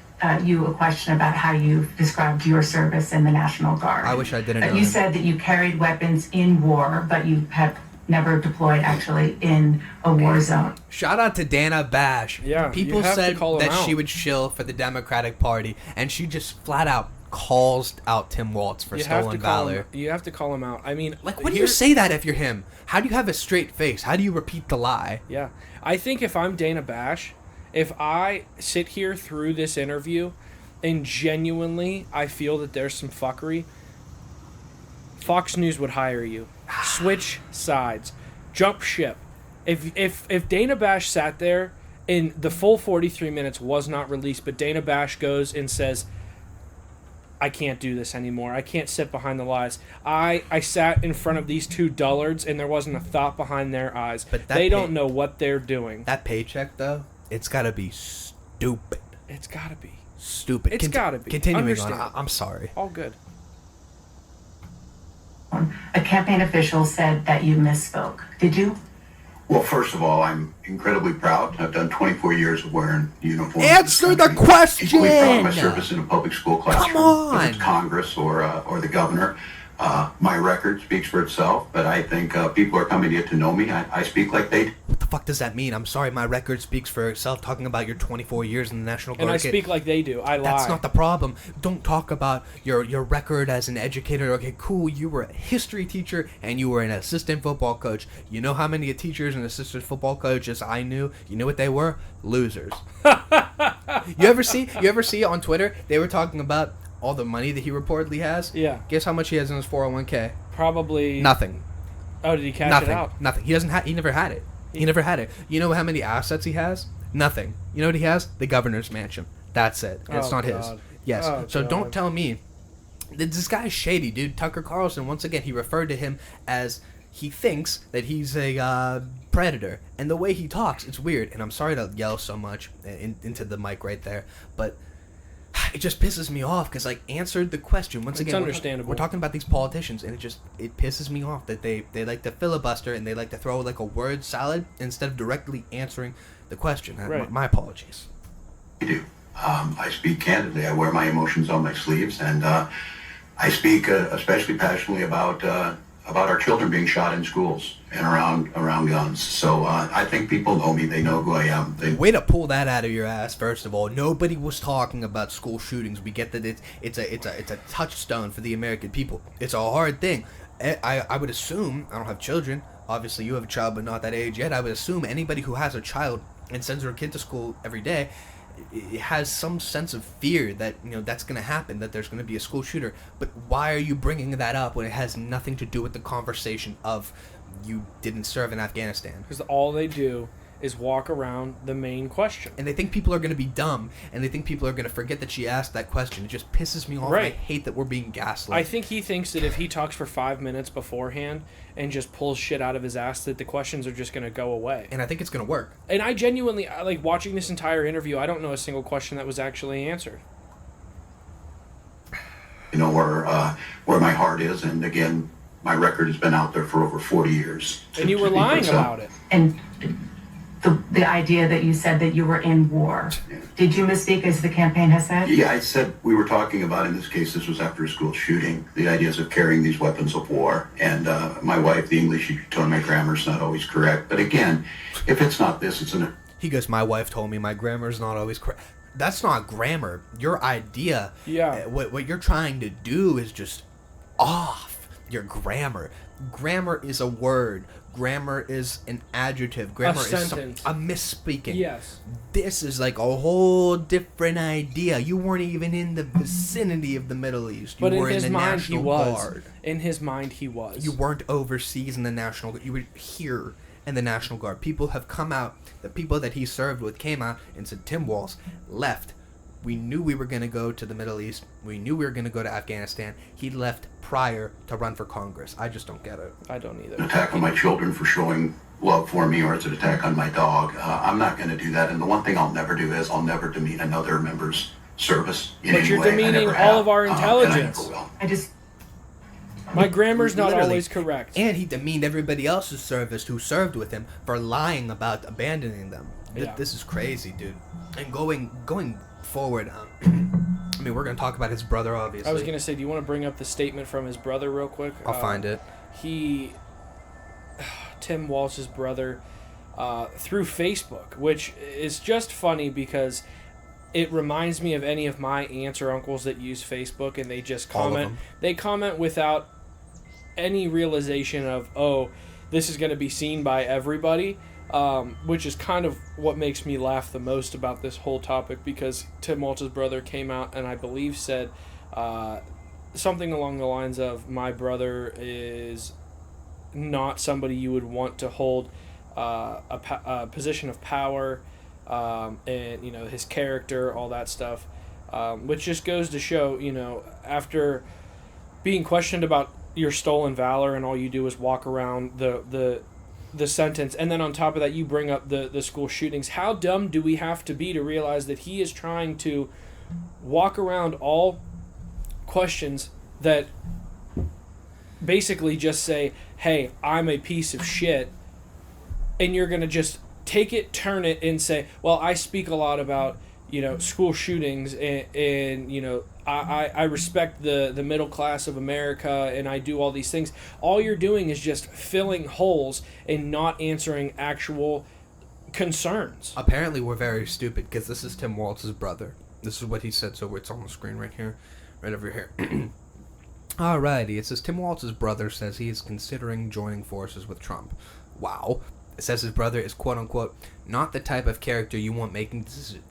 you a question about how you described your service in the National Guard. I wish I didn't know You him. said that you carried weapons in war, but you have never deployed actually in a war zone. Shout out to Dana Bash. Yeah, People you have said to call him that out. she would shill for the Democratic Party, and she just flat out calls out Tim Walz for stolen valor. You have to call him out. I mean, Like, what do you say that if you're him? How do you have a straight face? How do you repeat the lie? Yeah. I think if I'm Dana Bash, if I sit here through this interview and genuinely I feel that there's some fuckery, Fox News would hire you. Switch sides. Jump ship. If Dana Bash sat there and the full 43 minutes was not released, but Dana Bash goes and says, I can't do this anymore. I can't sit behind the lies. I sat in front of these two dullards and there wasn't a thought behind their eyes. But they don't know what they're doing. That paycheck, though, it's got to be stupid. It's got to be. Stupid. It's got to be. Continuing on, I'm sorry. All good. A campaign official said that you misspoke. Did you? Well, first of all, I'm incredibly proud. I've done 24 years of wearing uniform. Answer the question! Equally proud of my service in a public school classroom. Come on! Whether it's Congress or the governor. My record speaks for itself, but I think people are coming to get to know me. I speak like they do. What the fuck does that mean? I'm sorry, my record speaks for itself, talking about your 24 years in the National Guard. And I speak like they do. I lie. That's not the problem. Don't talk about your record as an educator. Okay, cool, you were a history teacher and you were an assistant football coach. You know how many teachers and assistant football coaches I knew? You know what they were? Losers. You ever see on Twitter, they were talking about all the money that he reportedly has? Yeah. Guess how much he has in his 401k? Probably Nothing. Oh, did he cash Nothing. it out? Nothing. He doesn't. He never had it. He never had it. You know how many assets he has? Nothing. You know what he has? The governor's mansion. That's it. It's not his. God. Yes. Oh, So God. don't tell me. This guy's shady, dude. Tucker Carlson. Once again, he referred to him as he thinks that he's a predator, and the way he talks, it's weird. And I'm sorry to yell so much into the mic right there, but it just pisses me off because, like, answered the question once It's again. understandable. We're talking about these politicians, and it pisses me off that they like to filibuster and they like to throw like a word salad instead of directly answering the question. Right. My apologies. I do. I speak candidly. I wear my emotions on my sleeves, and I speak especially passionately about our children being shot in schools and around guns. So I think people know me. They know who I am. Way to pull that out of your ass. First of all, nobody was talking about school shootings. We get that it's a touchstone for the American people. It's a hard thing. I would assume, I don't have children. Obviously, you have a child, but not that age yet. I would assume anybody who has a child and sends their kid to school every day, it has some sense of fear that, you know, that's going to happen, that there's going to be a school shooter. But why are you bringing that up when it has nothing to do with the conversation of you didn't serve in Afghanistan? Because all they do is walk around the main question. And they think people are going to be dumb, and they think people are going to forget that she asked that question. It just pisses me off. Right. And I hate that we're being gaslit. I think he thinks that if he talks for 5 minutes beforehand and just pulls shit out of his ass, that the questions are just going to go away. And I think it's going to work. And I genuinely, like, watching this entire interview, I don't know a single question that was actually answered. You know where my heart is, and again, my record has been out there for over 40 years. And you were lying about it. And the idea that you said that you were in war. Did you misspeak as the campaign has said? Yeah, I said we were talking about, in this case, this was after a school shooting, the ideas of carrying these weapons of war. And my wife, the English tone, my grammar's not always correct. But again, if it's not this, it's an... He goes, my wife told me my grammar's not always correct. That's not grammar. Your idea, what you're trying to do is just off your grammar. Grammar is a word. Grammar is an adjective. Grammar is a misspeaking. Yes. This is like a whole different idea. You weren't even in the vicinity of the Middle East. You But were in his in the mind, National he was. Guard. In his mind, he was. You weren't overseas in the National Guard. You were here in the National Guard. People have come out. The people that he served with came out and said, Tim Walz left. We knew we were going to go to the Middle East. We knew we were going to go to Afghanistan. He left prior to run for Congress. I just don't get it. I don't either. An attack on my children for showing love for me, or it's an attack on my dog. I'm not going to do that. And the one thing I'll never do is I'll never demean another member's service in But any you're way. demeaning all of our intelligence. And I never will. I just My grammar's not Literally. always correct. And he demeaned everybody else's service who served with him for lying about abandoning them. Yeah. This is crazy, dude. And going forward, I mean, we're going to talk about his brother, obviously. I was going to say, do you want to bring up the statement from his brother real quick? I'll find it. Tim Walz's brother, through Facebook, which is just funny because it reminds me of any of my aunts or uncles that use Facebook, and they just comment. They comment without any realization of, oh, this is going to be seen by everybody, which is kind of what makes me laugh the most about this whole topic, because Tim Walz's brother came out and I believe said something along the lines of, my brother is not somebody you would want to hold a position of power, and, you know, his character, all that stuff, which just goes to show, you know, after being questioned about your stolen valor and all you do is walk around the sentence, and then on top of that you bring up the school shootings. How dumb do we have to be to realize that he is trying to walk around all questions that basically just say, hey, I'm a piece of shit, and you're going to just take it, turn it, and say, well, I speak a lot about, you know, school shootings, and you know, I respect the middle class of America, and I do all these things. All you're doing is just filling holes and not answering actual concerns. Apparently we're very stupid, because this is Tim Walz's brother. This is what he said, so it's on the screen right here, right over here. Alrighty, it says Tim Walz's brother says he is considering joining forces with Trump. Wow. It says his brother is, quote-unquote, not the type of character you want making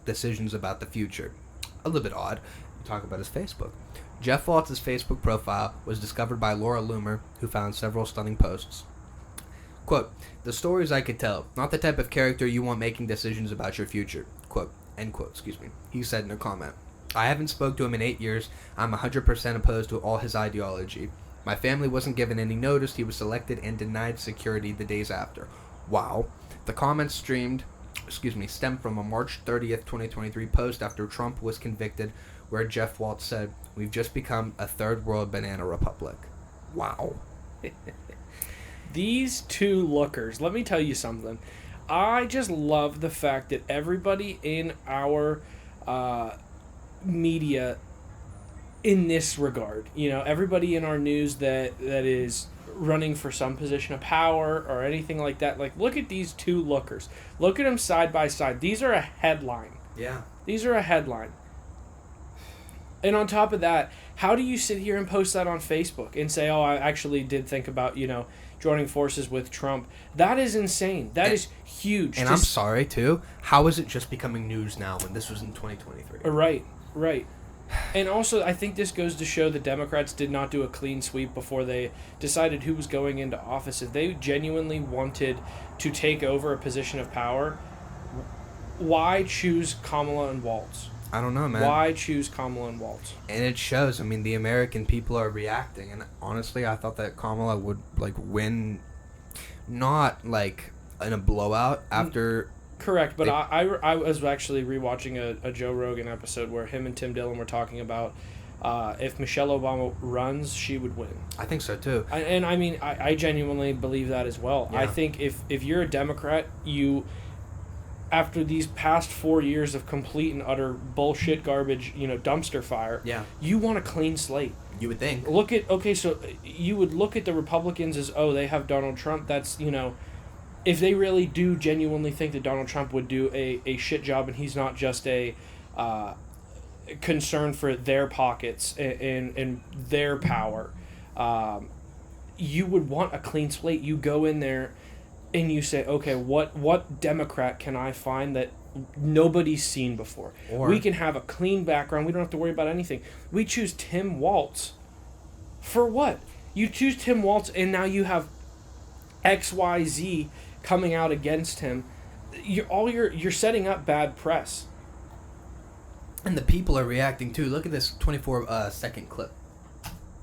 decisions about the future. A little bit odd. You talk about his Facebook. Jeff Walz's Facebook profile was discovered by Laura Loomer, who found several stunning posts. Quote, the stories I could tell, not the type of character you want making decisions about your future. Quote, end quote, excuse me. He said in a comment. I haven't spoke to him in 8 years. I'm 100% opposed to all his ideology. My family wasn't given any notice. He was selected and denied security the days after. Wow. The comments stemmed from a March 30th, 2023 post after Trump was convicted, where Jeff Walz said, we've just become a third world banana republic. Wow. These two lookers, let me tell you something. I just love the fact that everybody in our media, in this regard, you know, everybody in our news that is running for some position of power or anything like that, like, look at these two lookers. Look at them side by side. These are a headline. Yeah. These are a headline. And on top of that, how do you sit here and post that on Facebook and say, oh, I actually did think about, you know, joining forces with Trump? That is insane. That is huge. And I'm sorry, too. How is it just becoming news now when this was in 2023? Right. And also, I think this goes to show the Democrats did not do a clean sweep before they decided who was going into office. If they genuinely wanted to take over a position of power, why choose Kamala and Walz? I don't know, man. Why choose Kamala and Walz? And it shows. I mean, the American people are reacting. And honestly, I thought that Kamala would, like, win, not, like, in a blowout after... Correct, but I was actually rewatching a Joe Rogan episode where him and Tim Dillon were talking about if Michelle Obama runs, she would win. I think so, too. I genuinely believe that as well. Yeah. I think if you're a Democrat, you... after these past 4 years of complete and utter bullshit, garbage, you know, dumpster fire, you want a clean slate. You would think. So you would look at the Republicans as, oh, they have Donald Trump. That's, you know, if they really do genuinely think that Donald Trump would do a shit job and he's not just a concern for their pockets and their power, you would want a clean slate. You go in there and you say, okay, what Democrat can I find that nobody's seen before? Or we can have a clean background. We don't have to worry about anything. We choose Tim Walz. For what? You choose Tim Walz, and now you have XYZ coming out against him. You're setting up bad press. And the people are reacting too. Look at this 24-second clip.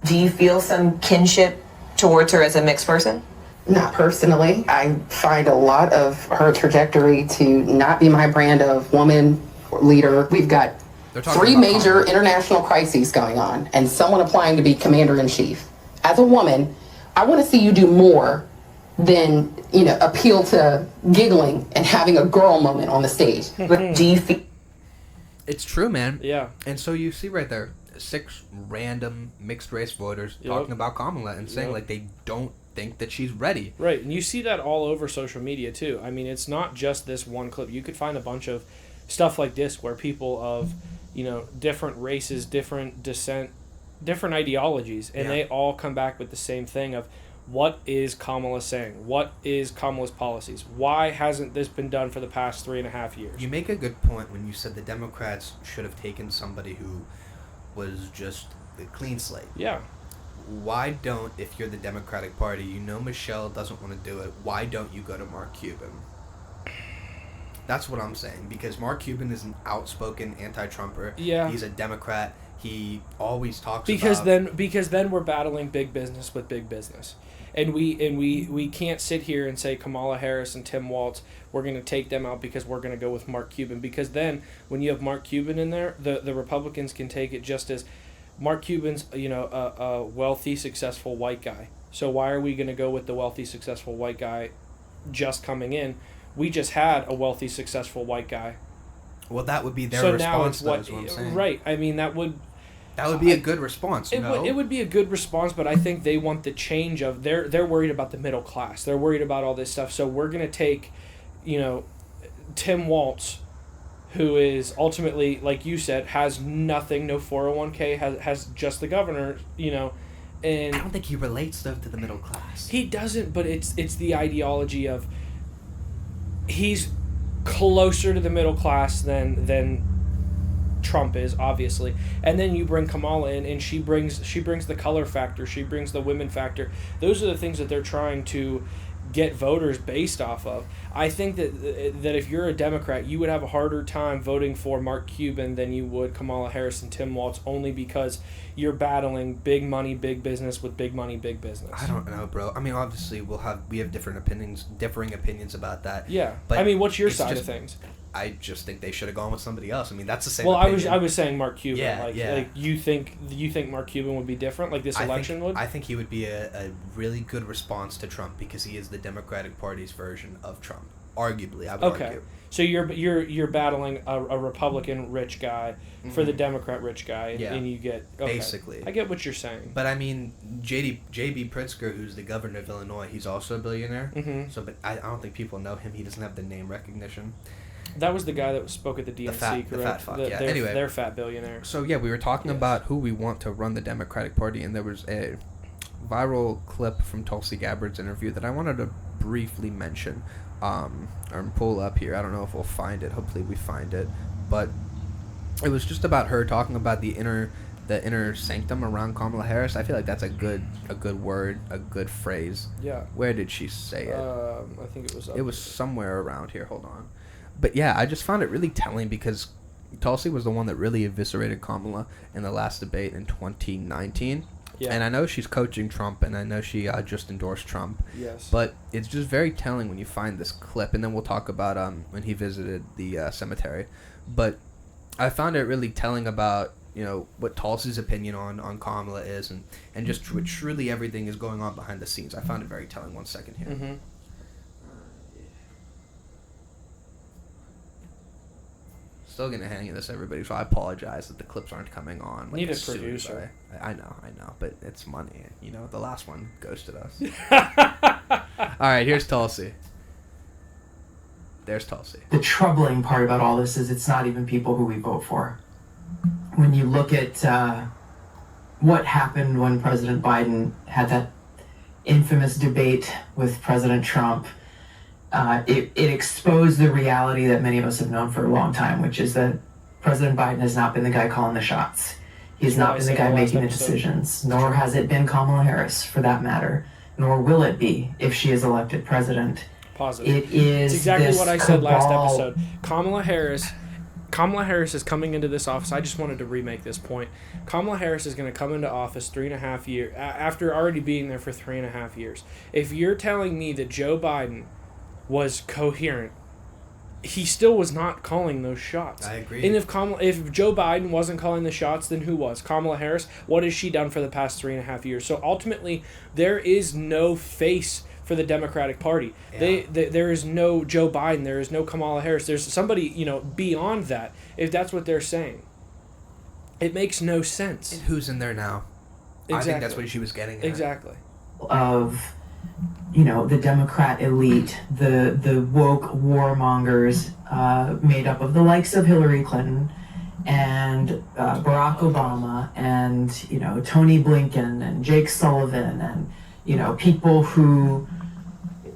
Do you feel some kinship towards her as a mixed person? Not personally. I find a lot of her trajectory to not be my brand of woman leader. We've got 3 major international crises going on and someone applying to be commander-in-chief. As a woman, I want to see you do more than, appeal to giggling and having a girl moment on the stage. But do you feel... It's true, man. Yeah. And so you see right there, 6 random mixed-race voters talking about Kamala and saying, like, they don't think that she's ready. Right, and you see that all over social media, too. I mean, it's not just this one clip. You could find a bunch of stuff like this where people of, different races, different descent, different ideologies, and they all come back with the same thing of, what is Kamala saying? What is Kamala's policies? Why hasn't this been done for the past 3.5 years? You make a good point when you said the Democrats should have taken somebody who was just a clean slate. Yeah. Why don't, if you're the Democratic Party, Michelle doesn't want to do it, why don't you go to Mark Cuban? That's what I'm saying, because Mark Cuban is an outspoken anti-Trumper. Yeah. He's a Democrat. He always talks because about... we're battling big business with big business. And we can't sit here and say Kamala Harris and Tim Walz, we're going to take them out because we're going to go with Mark Cuban. Because then when you have Mark Cuban in there, the Republicans can take it just as Mark Cuban's, a wealthy, successful white guy. So why are we going to go with the wealthy, successful white guy just coming in? We just had a wealthy, successful white guy. Well, that would be their response, though, is what I'm saying. Right. I mean, that would be a good response, It would be a good response, but I think they want the change of... They're worried about the middle class. They're worried about all this stuff. So we're going to take, Tim Walz, who is ultimately, like you said, has nothing, no 401k, has just the governor, and... I don't think he relates, though, to the middle class. He doesn't, but it's the ideology of... He's closer to the middle class than Trump is, obviously. And then you bring Kamala in, and she brings the color factor, she brings the women factor. Those are the things that they're trying to get voters based off of. I think that if you're a Democrat, you would have a harder time voting for Mark Cuban than you would Kamala Harris and Tim Walz, only because you're battling big money, big business with big money, big business. I don't know, bro. I mean, obviously we have different opinions, differing opinions about that. Yeah, but I mean, what's your side of things? I just think they should have gone with somebody else. I mean, that's the same. Well, opinion. I was saying Mark Cuban. Yeah, like you think Mark Cuban would be different, like this election would? I think he would be a really good response to Trump because he is the Democratic Party's version of Trump. Arguably, I would argue. So you're battling a Republican rich guy for the Democrat rich guy, and you get basically. I get what you're saying. But I mean, J.B. Pritzker, who's the governor of Illinois, he's also a billionaire. Mm-hmm. So, but I don't think people know him. He doesn't have the name recognition. That was the guy that spoke at the DNC, correct? The fat fuck, yeah. Anyway, they're fat billionaire. So yeah, we were talking about who we want to run the Democratic Party, and there was a viral clip from Tulsi Gabbard's interview that I wanted to briefly mention. Or pull up here. I don't know if we'll find it. Hopefully we find it. But it was just about her talking about the inner sanctum around Kamala Harris. I feel like that's a good word, a good phrase. Yeah. Where did she say it? I think it was. It was somewhere around here. Hold on. But yeah, I just found it really telling because Tulsi was the one that really eviscerated Kamala in the last debate in 2019. Yeah. And I know she's coaching Trump, and I know she just endorsed Trump. Yes. But it's just very telling when you find this clip, and then we'll talk about when he visited the cemetery. But I found it really telling about what Tulsi's opinion on Kamala is, and just truly everything is going on behind the scenes. I found it very telling. 1 second here. Mm-hmm. Still gonna hang in this, everybody, so I apologize that the clips aren't coming on. Need a producer. I know, but it's money. The last one ghosted us. All right, here's Tulsi. There's Tulsi. The troubling part about all this is it's not even people who we vote for. When you look at what happened when President Biden had that infamous debate with President Trump, it exposed the reality that many of us have known for a long time, which is that President Biden has not been the guy calling the shots. He's not been the guy making the decisions, nor has it been Kamala Harris, for that matter, nor will it be if she is elected president. Positive. It is it's exactly this what I said last cabal. episode. Kamala Harris Kamala Harris is coming into this office. I just wanted to remake this point. Kamala Harris is going to come into office 3.5 years after already being there for 3.5 years. If you're telling me that Joe Biden was coherent, he still was not calling those shots. I agree. And if Joe Biden wasn't calling the shots, then who was? Kamala Harris. What has she done for the past 3.5 years? So ultimately, there is no face for the Democratic Party. Yeah. There is no Joe Biden. There is no Kamala Harris. There's somebody, beyond that, if that's what they're saying. It makes no sense. And who's in there now? Exactly. I think that's what she was getting at. Exactly. Of, the Democrat elite, the woke warmongers made up of the likes of Hillary Clinton and Barack Obama and, Tony Blinken and Jake Sullivan and, people who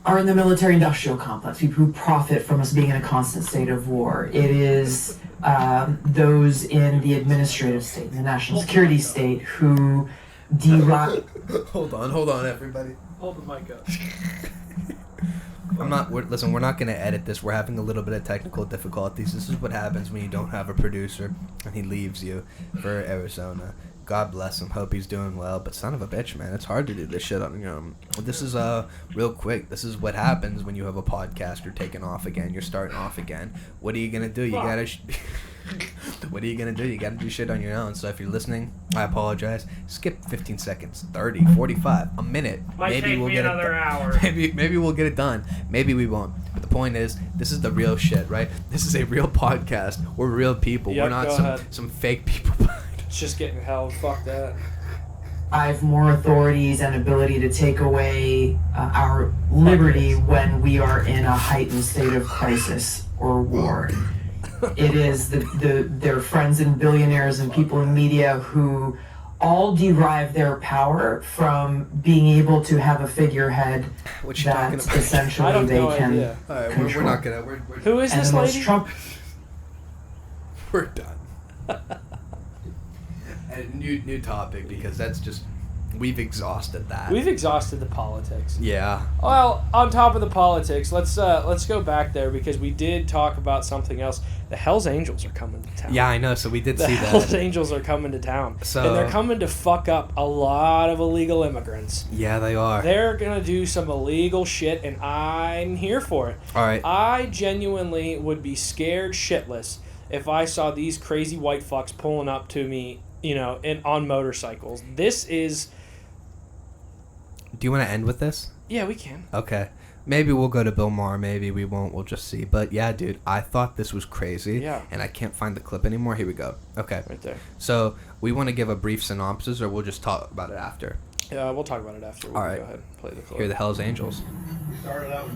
are in the military-industrial complex, people who profit from us being in a constant state of war. It is those in the administrative state, the national security state, who derive... Hold on, everybody. Hold the mic up. We're not going to edit this. We're having a little bit of technical difficulties. This is what happens when you don't have a producer and he leaves you for Arizona. God bless him. Hope he's doing well. But son of a bitch, man, it's hard to do this shit on. This is real quick. This is what happens when you have a podcast. You're taking off again. You're starting off again. What are you gonna do? You gotta. What are you gonna do? You gotta do shit on your own. So if you're listening, I apologize. Skip 15 seconds, 30, 45, a minute. Maybe we'll get another hour. Maybe we'll get it done. Maybe we won't. But the point is, this is the real shit, right? This is a real podcast. We're real people. Yep, we're not some fake people. It's just getting held. Fuck that. I have more authorities and ability to take away our liberty when we are in a heightened state of crisis or war. It is their friends and billionaires and people in media who all derive their power from being able to have a figurehead that essentially they can control. We're not gonna. Who is this lady? We're done. New topic, because that's just, we've exhausted that. We've exhausted the politics. Yeah. Well, on top of the politics, let's go back there, because we did talk about something else. The Hells Angels are coming to town. Yeah, I know. So we did see that. The Hells Angels are coming to town. And they're coming to fuck up a lot of illegal immigrants. Yeah, they are. They're going to do some illegal shit, and I'm here for it. All right. I genuinely would be scared shitless if I saw these crazy white fucks pulling up to me, on motorcycles. This is... Do you want to end with this? Yeah, we can. Okay. Maybe we'll go to Bill Maher. Maybe we won't. We'll just see. But yeah, dude, I thought this was crazy. Yeah. And I can't find the clip anymore. Here we go. Okay. Right there. So we want to give a brief synopsis, or we'll just talk about it after? Yeah, we'll talk about it after. All right. Go ahead and play the clip. Here are the Hells Angels. Started out.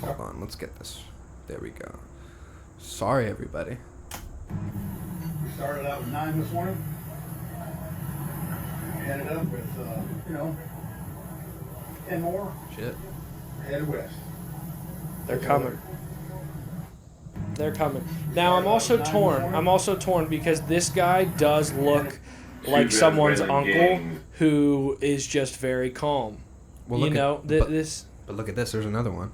Hold on. Let's get this. There we go. Sorry, everybody. We started out with 9 this morning. We ended up with, 10 more. Shit. Headed west. They're coming. They're coming. Now, I'm also torn because this guy does look like someone's uncle who is just very calm. Well, but look at this. There's another one.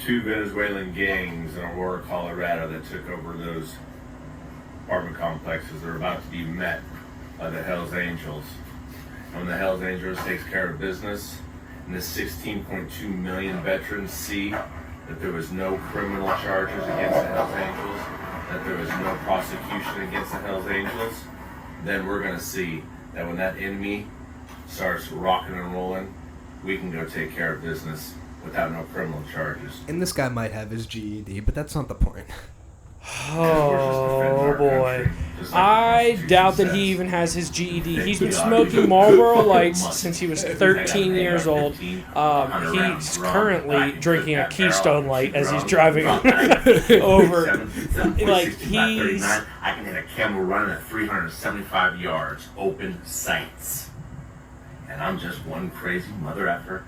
2 Venezuelan gangs in Aurora, Colorado that took over those apartment complexes are about to be met by the Hells Angels. And when the Hells Angels takes care of business, and the 16.2 million veterans see that there was no criminal charges against the Hells Angels, that there was no prosecution against the Hells Angels, then we're going to see that when that enemy starts rocking and rolling, we can go take care of business without no criminal charges. And this guy might have his GED, but that's not the point. Oh boy. I doubt that he even has his GED. He's been smoking Marlboro Lights since he was 13 years old. He's currently drinking a Keystone Light as he's driving over. Like, he's... I can hit a camel running at 375 yards, open sights. And I'm just one crazy mother effer.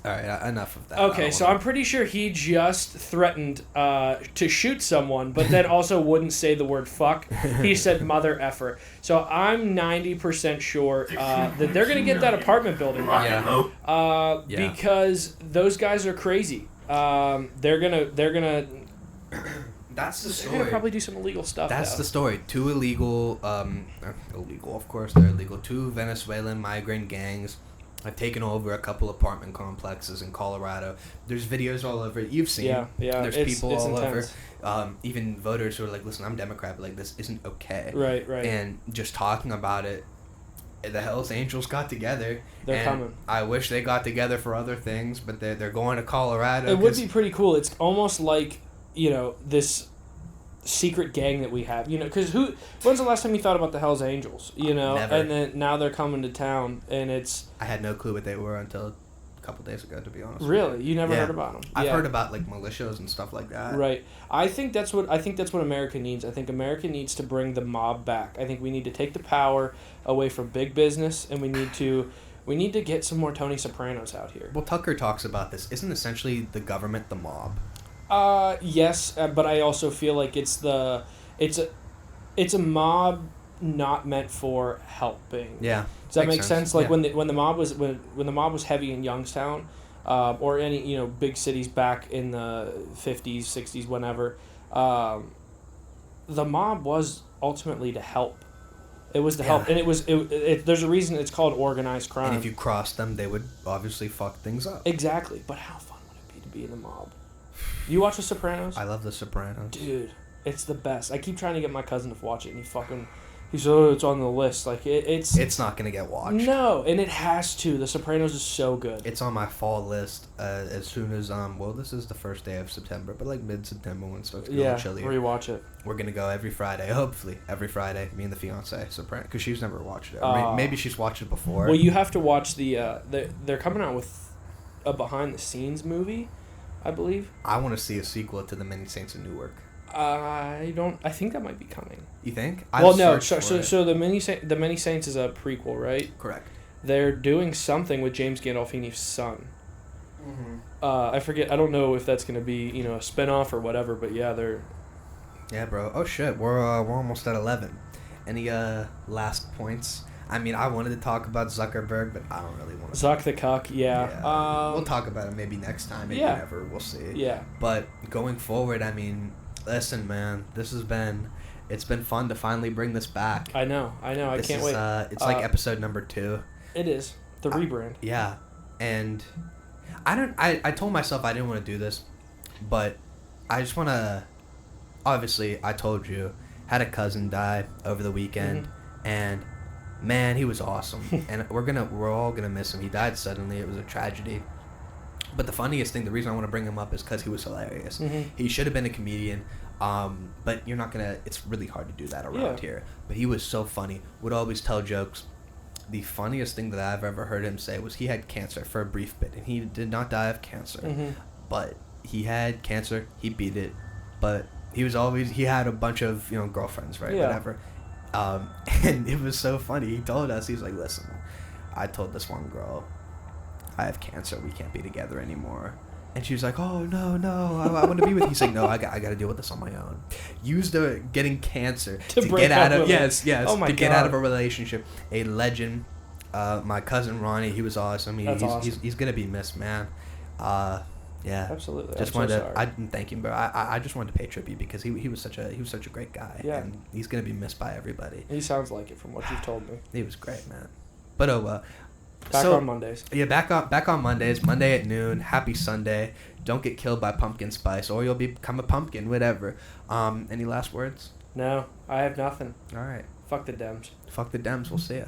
Alright, enough of that. Okay, so I'm pretty sure he just threatened to shoot someone, but then also wouldn't say the word fuck. He said mother effer. So I'm 90% sure that they're going to get that apartment building. Yeah. Because those guys are crazy. They're gonna That's the story. They're gonna probably do some illegal stuff. That's though. the story. Two illegal, illegal, of course they're illegal. Two Venezuelan migrant gangs have taken over a couple apartment complexes in Colorado. There's videos all over. You've seen. Yeah. There's people it's all intense. over. Even voters who are like, listen, I'm Democrat, but like this isn't okay. Right. And just talking about it, the Hells Angels got together. They're coming. I wish they got together for other things, but they're going to Colorado. It would be pretty cool. It's almost like, this secret gang that we have, because when's the last time you thought about the Hells Angels, Never. And then now they're coming to town, and I had no clue what they were until a couple days ago, to be honest. Really? You never heard about them? I've heard about like militias and stuff like that. Right. I think that's what America needs. I think America needs to bring the mob back. I think we need to take the power away from big business, and we need to get some more Tony Sopranos out here. Well, Tucker talks about this. Isn't essentially the government the mob? Yes, but I also feel like it's a mob not meant for helping. Yeah. Does that make sense? Like Yeah. when the mob was heavy in Youngstown, or any big cities back in the 50s, 60s, whenever, the mob was ultimately to help. It was to help, and there's a reason it's called organized crime. And if you crossed them, they would obviously fuck things up. Exactly, but how fun would it be to be in the mob? You watch The Sopranos? I love The Sopranos. Dude, it's the best. I keep trying to get my cousin to watch it, and he's it's on the list. Like it's not gonna get watched. No, and it has to. The Sopranos is so good. It's on my fall list as soon as this is the first day of September, but like mid-September when it starts getting chilly. Rewatch it. We're gonna go every Friday, hopefully every Friday. Me and the fiance Soprano, because she's never watched it. Maybe she's watched it before. Well, you have to watch they're coming out with a behind the scenes movie, I believe. I want to see a sequel to The Many Saints of Newark. I think that might be coming. You think? So the Many Saints is a prequel, right? Correct. They're doing something with James Gandolfini's son. Mm-hmm. I forget. I don't know if that's gonna be a spinoff or whatever. But yeah, they're. Yeah, bro. Oh shit, we're almost at 11. Any last points? I mean, I wanted to talk about Zuckerberg, but I don't really want to. Zuck the cuck, yeah. We'll talk about it maybe next time, maybe never. We'll see. Yeah. But going forward, I mean, listen, man, it's been fun to finally bring this back. I know. I can't wait. It's like episode number 2. It is the rebrand. Yeah, and I told myself I didn't want to do this, but I just want to. Obviously, I told you, had a cousin die over the weekend, and man, he was awesome, and we're all gonna miss him. He died suddenly. It was a tragedy. But the funniest thing, the reason I want to bring him up is because he was hilarious. Mm-hmm. He should have been a comedian, but you're not gonna. It's really hard to do that around here. But he was so funny. Would always tell jokes. The funniest thing that I've ever heard him say was he had cancer for a brief bit, and he did not die of cancer. Mm-hmm. But he had cancer. He beat it. But he had a bunch of girlfriends, right? Yeah. Whatever. And it was so funny. He told us, he's like, listen, I told this one girl, I have cancer. We can't be together anymore. And she was like, oh, no, I want to be with you. He's like, no, I got to deal with this on my own. Used getting cancer to get out of, yes, to get out of a relationship. A legend. My cousin Ronnie, he was awesome. That's awesome. He's going to be missed, man. Yeah, absolutely. Just I didn't thank him, but I just wanted to pay tribute because he was such a great guy. Yeah, and he's gonna be missed by everybody. He sounds like it from what you've told me. He was great, man. But back on Mondays. Yeah, back on Mondays. Monday at noon. Happy Sunday. Don't get killed by pumpkin spice, or you'll become a pumpkin. Whatever. Any last words? No, I have nothing. All right. Fuck the Dems. Fuck the Dems. We'll see ya.